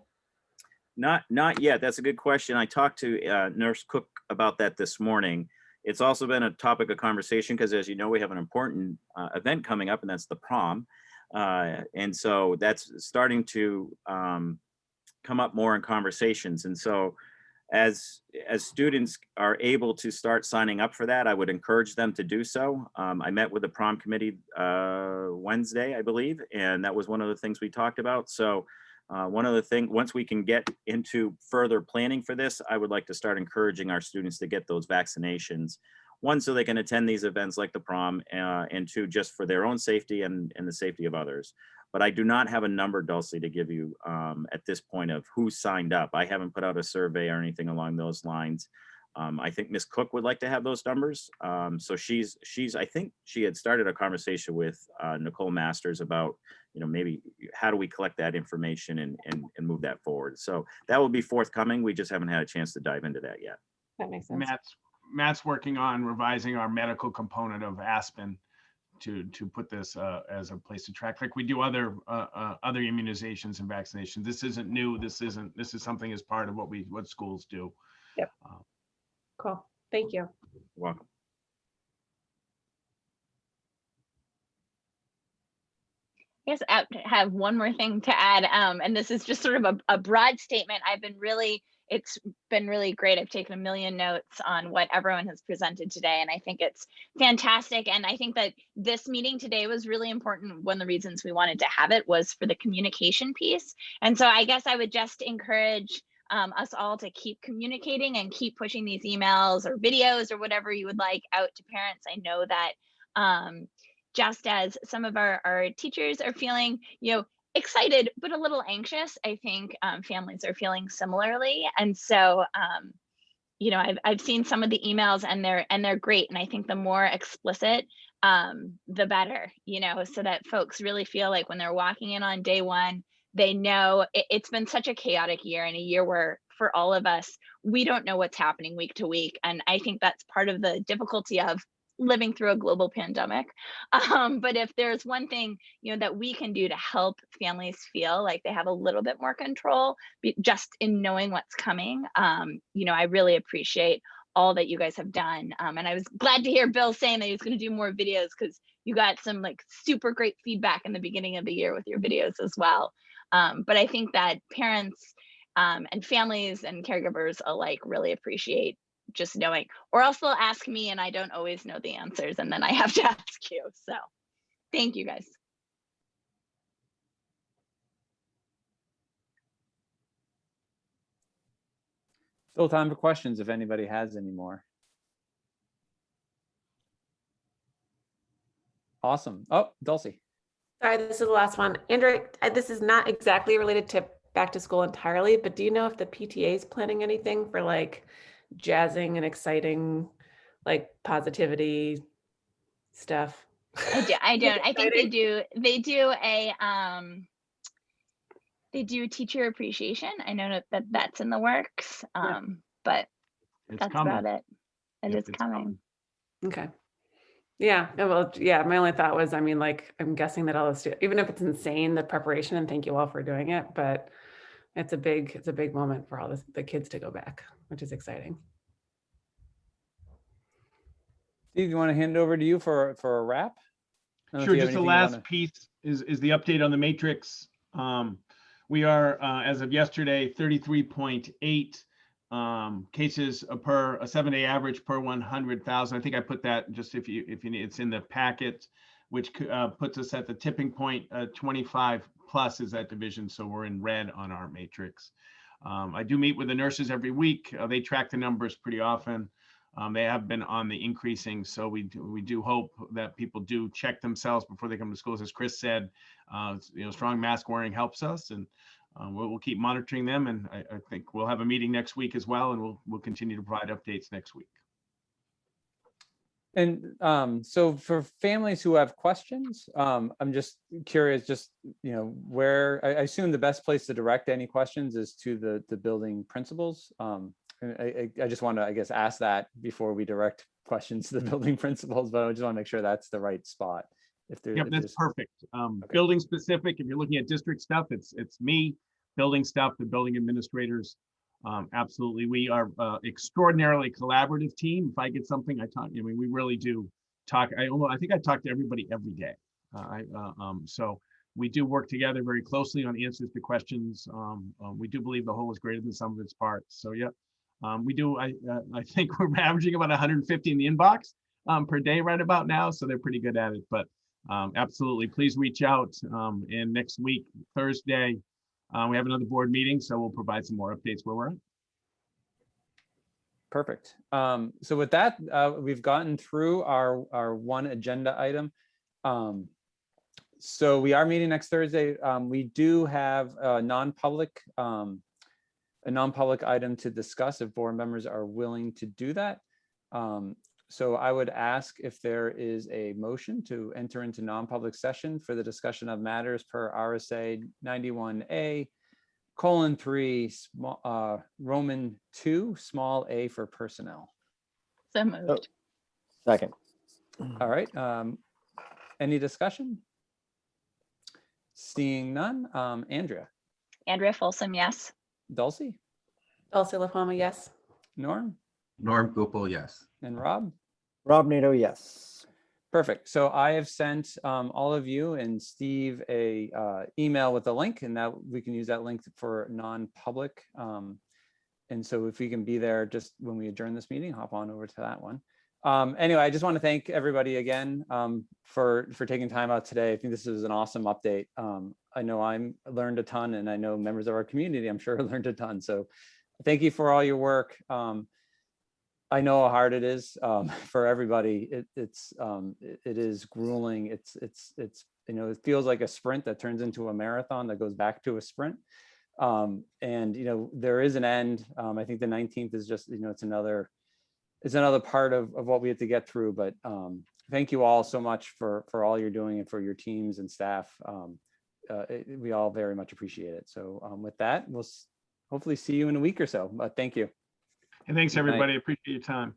Not yet. That's a good question. I talked to Nurse Cook about that this morning. It's also been a topic of conversation because, as you know, we have an important event coming up, and that's the prom. And so that's starting to come up more in conversations. And so as students are able to start signing up for that, I would encourage them to do so. I met with the prom committee Wednesday, I believe, and that was one of the things we talked about. So one of the things, once we can get into further planning for this, I would like to start encouraging our students to get those vaccinations one, so they can attend these events like the prom, and two, just for their own safety and the safety of others. But I do not have a number, Dulcie, to give you at this point of who signed up. I haven't put out a survey or anything along those lines. I think Ms. Cook would like to have those numbers. So I think she had started a conversation with Nicole Masters about, maybe how do we collect that information and move that forward. So that will be forthcoming. We just haven't had a chance to dive into that yet. That makes sense. Matt's working on revising our medical component of Aspen to put this as a place to track, like we do other immunizations and vaccinations. This isn't new. This is something as part of what schools do. Yep. Cool. Thank you. You're welcome. I guess I have one more thing to add, and this is just sort of a broad statement. It's been really great. I've taken a million notes on what everyone has presented today, and I think it's fantastic. And I think that this meeting today was really important. One of the reasons we wanted to have it was for the communication piece. And so I guess I would just encourage us all to keep communicating and keep pushing these emails or videos or whatever you would like out to parents. I know that just as some of our teachers are feeling, excited but a little anxious, I think families are feeling similarly. And so I've seen some of the emails and they're great, and I think the more explicit the better, so that folks really feel like when they're walking in on day one, they know it's been such a chaotic year, and a year where for all of us, we don't know what's happening week to week. And I think that's part of the difficulty of living through a global pandemic. But if there's one thing, that we can do to help families feel like they have a little bit more control just in knowing what's coming, I really appreciate all that you guys have done. And I was glad to hear Bill saying that he was going to do more videos, because you got some super great feedback in the beginning of the year with your videos as well. But I think that parents and families and caregivers alike really appreciate just knowing, or else they'll ask me and I don't always know the answers, and then I have to ask you. So thank you guys. Still time for questions if anybody has any more. Awesome. Oh, Dulcie. Sorry, this is the last one. Andrew, this is not exactly related to back to school entirely, but do you know if the PTA is planning anything for jazzing and exciting, positivity stuff? I don't. I think they do. They do a teacher appreciation. I know that that's in the works, but that's about it. It's coming. Okay. Yeah. Well, yeah. My only thought was, I'm guessing that all this, even if it's insane, the preparation, and thank you all for doing it, but it's a big moment for all the kids to go back, which is exciting. Steve, you want to hand it over to you for a wrap? Sure. Just the last piece is the update on the matrix. We are, as of yesterday, 33.8 cases per a 7-day average per 100,000. I think I put that just if you need, it's in the packet, which puts us at the tipping point. 25 plus is that division, so we're in red on our matrix. I do meet with the nurses every week. They track the numbers pretty often. They have been on the increasing, so we do hope that people do check themselves before they come to schools. As Chris said, strong mask wearing helps us, and we'll keep monitoring them. And I think we'll have a meeting next week as well, and we'll continue to provide updates next week. And so for families who have questions, I'm just curious, where I assume the best place to direct any questions is to the building principals. I just want to, I guess, ask that before we direct questions to the building principals, but I just want to make sure that's the right spot. Yep, that's perfect. Okay. Building specific, if you're looking at district stuff, it's me. Building stuff, the building administrators. Absolutely. We are extraordinarily collaborative team. If I get something, I talk, we really do talk. I think I talk to everybody every day. So we do work together very closely on answers to questions. We do believe the whole is greater than some of its parts. So yeah. We do. I think we're averaging about 150 in the inbox per day right about now, so they're pretty good at it. But absolutely, please reach out. And next week, Thursday, we have another board meeting, so we'll provide some more updates where we're at. Perfect. So with that, we've gotten through our one agenda item. So we are meeting next Thursday. We do have a non-public item to discuss if board members are willing to do that. So I would ask if there is a motion to enter into non-public session for the discussion of matters per RSA 91A:3 Roman 2 small a for personnel. So moved. Second. All right. Any discussion? Seeing none. Andrea, Andrea Folsom, yes. Dulcie, Dulce La Palma, yes. Norm, Norm Gupel, yes. and Rob. Rob Nato, yes. Perfect. So I have sent all of you and Steve a email with a link, and that we can use that link for non-public. And so if we can be there just when we adjourn this meeting, hop on over to that one. Anyway, I just want to thank everybody again for taking time out today. I think this is an awesome update. I know I learned a ton, and I know members of our community, I'm sure, learned a ton. So thank you for all your work. I know how hard it is for everybody. It is grueling. It's it feels like a sprint that turns into a marathon that goes back to a sprint. And there is an end. I think the 19th is just it's another part of what we have to get through. But thank you all so much for all you're doing and for your teams and staff. We all very much appreciate it. So with that, we'll hopefully see you in a week or so. But thank you. And thanks, Good night. everybody. Appreciate your time.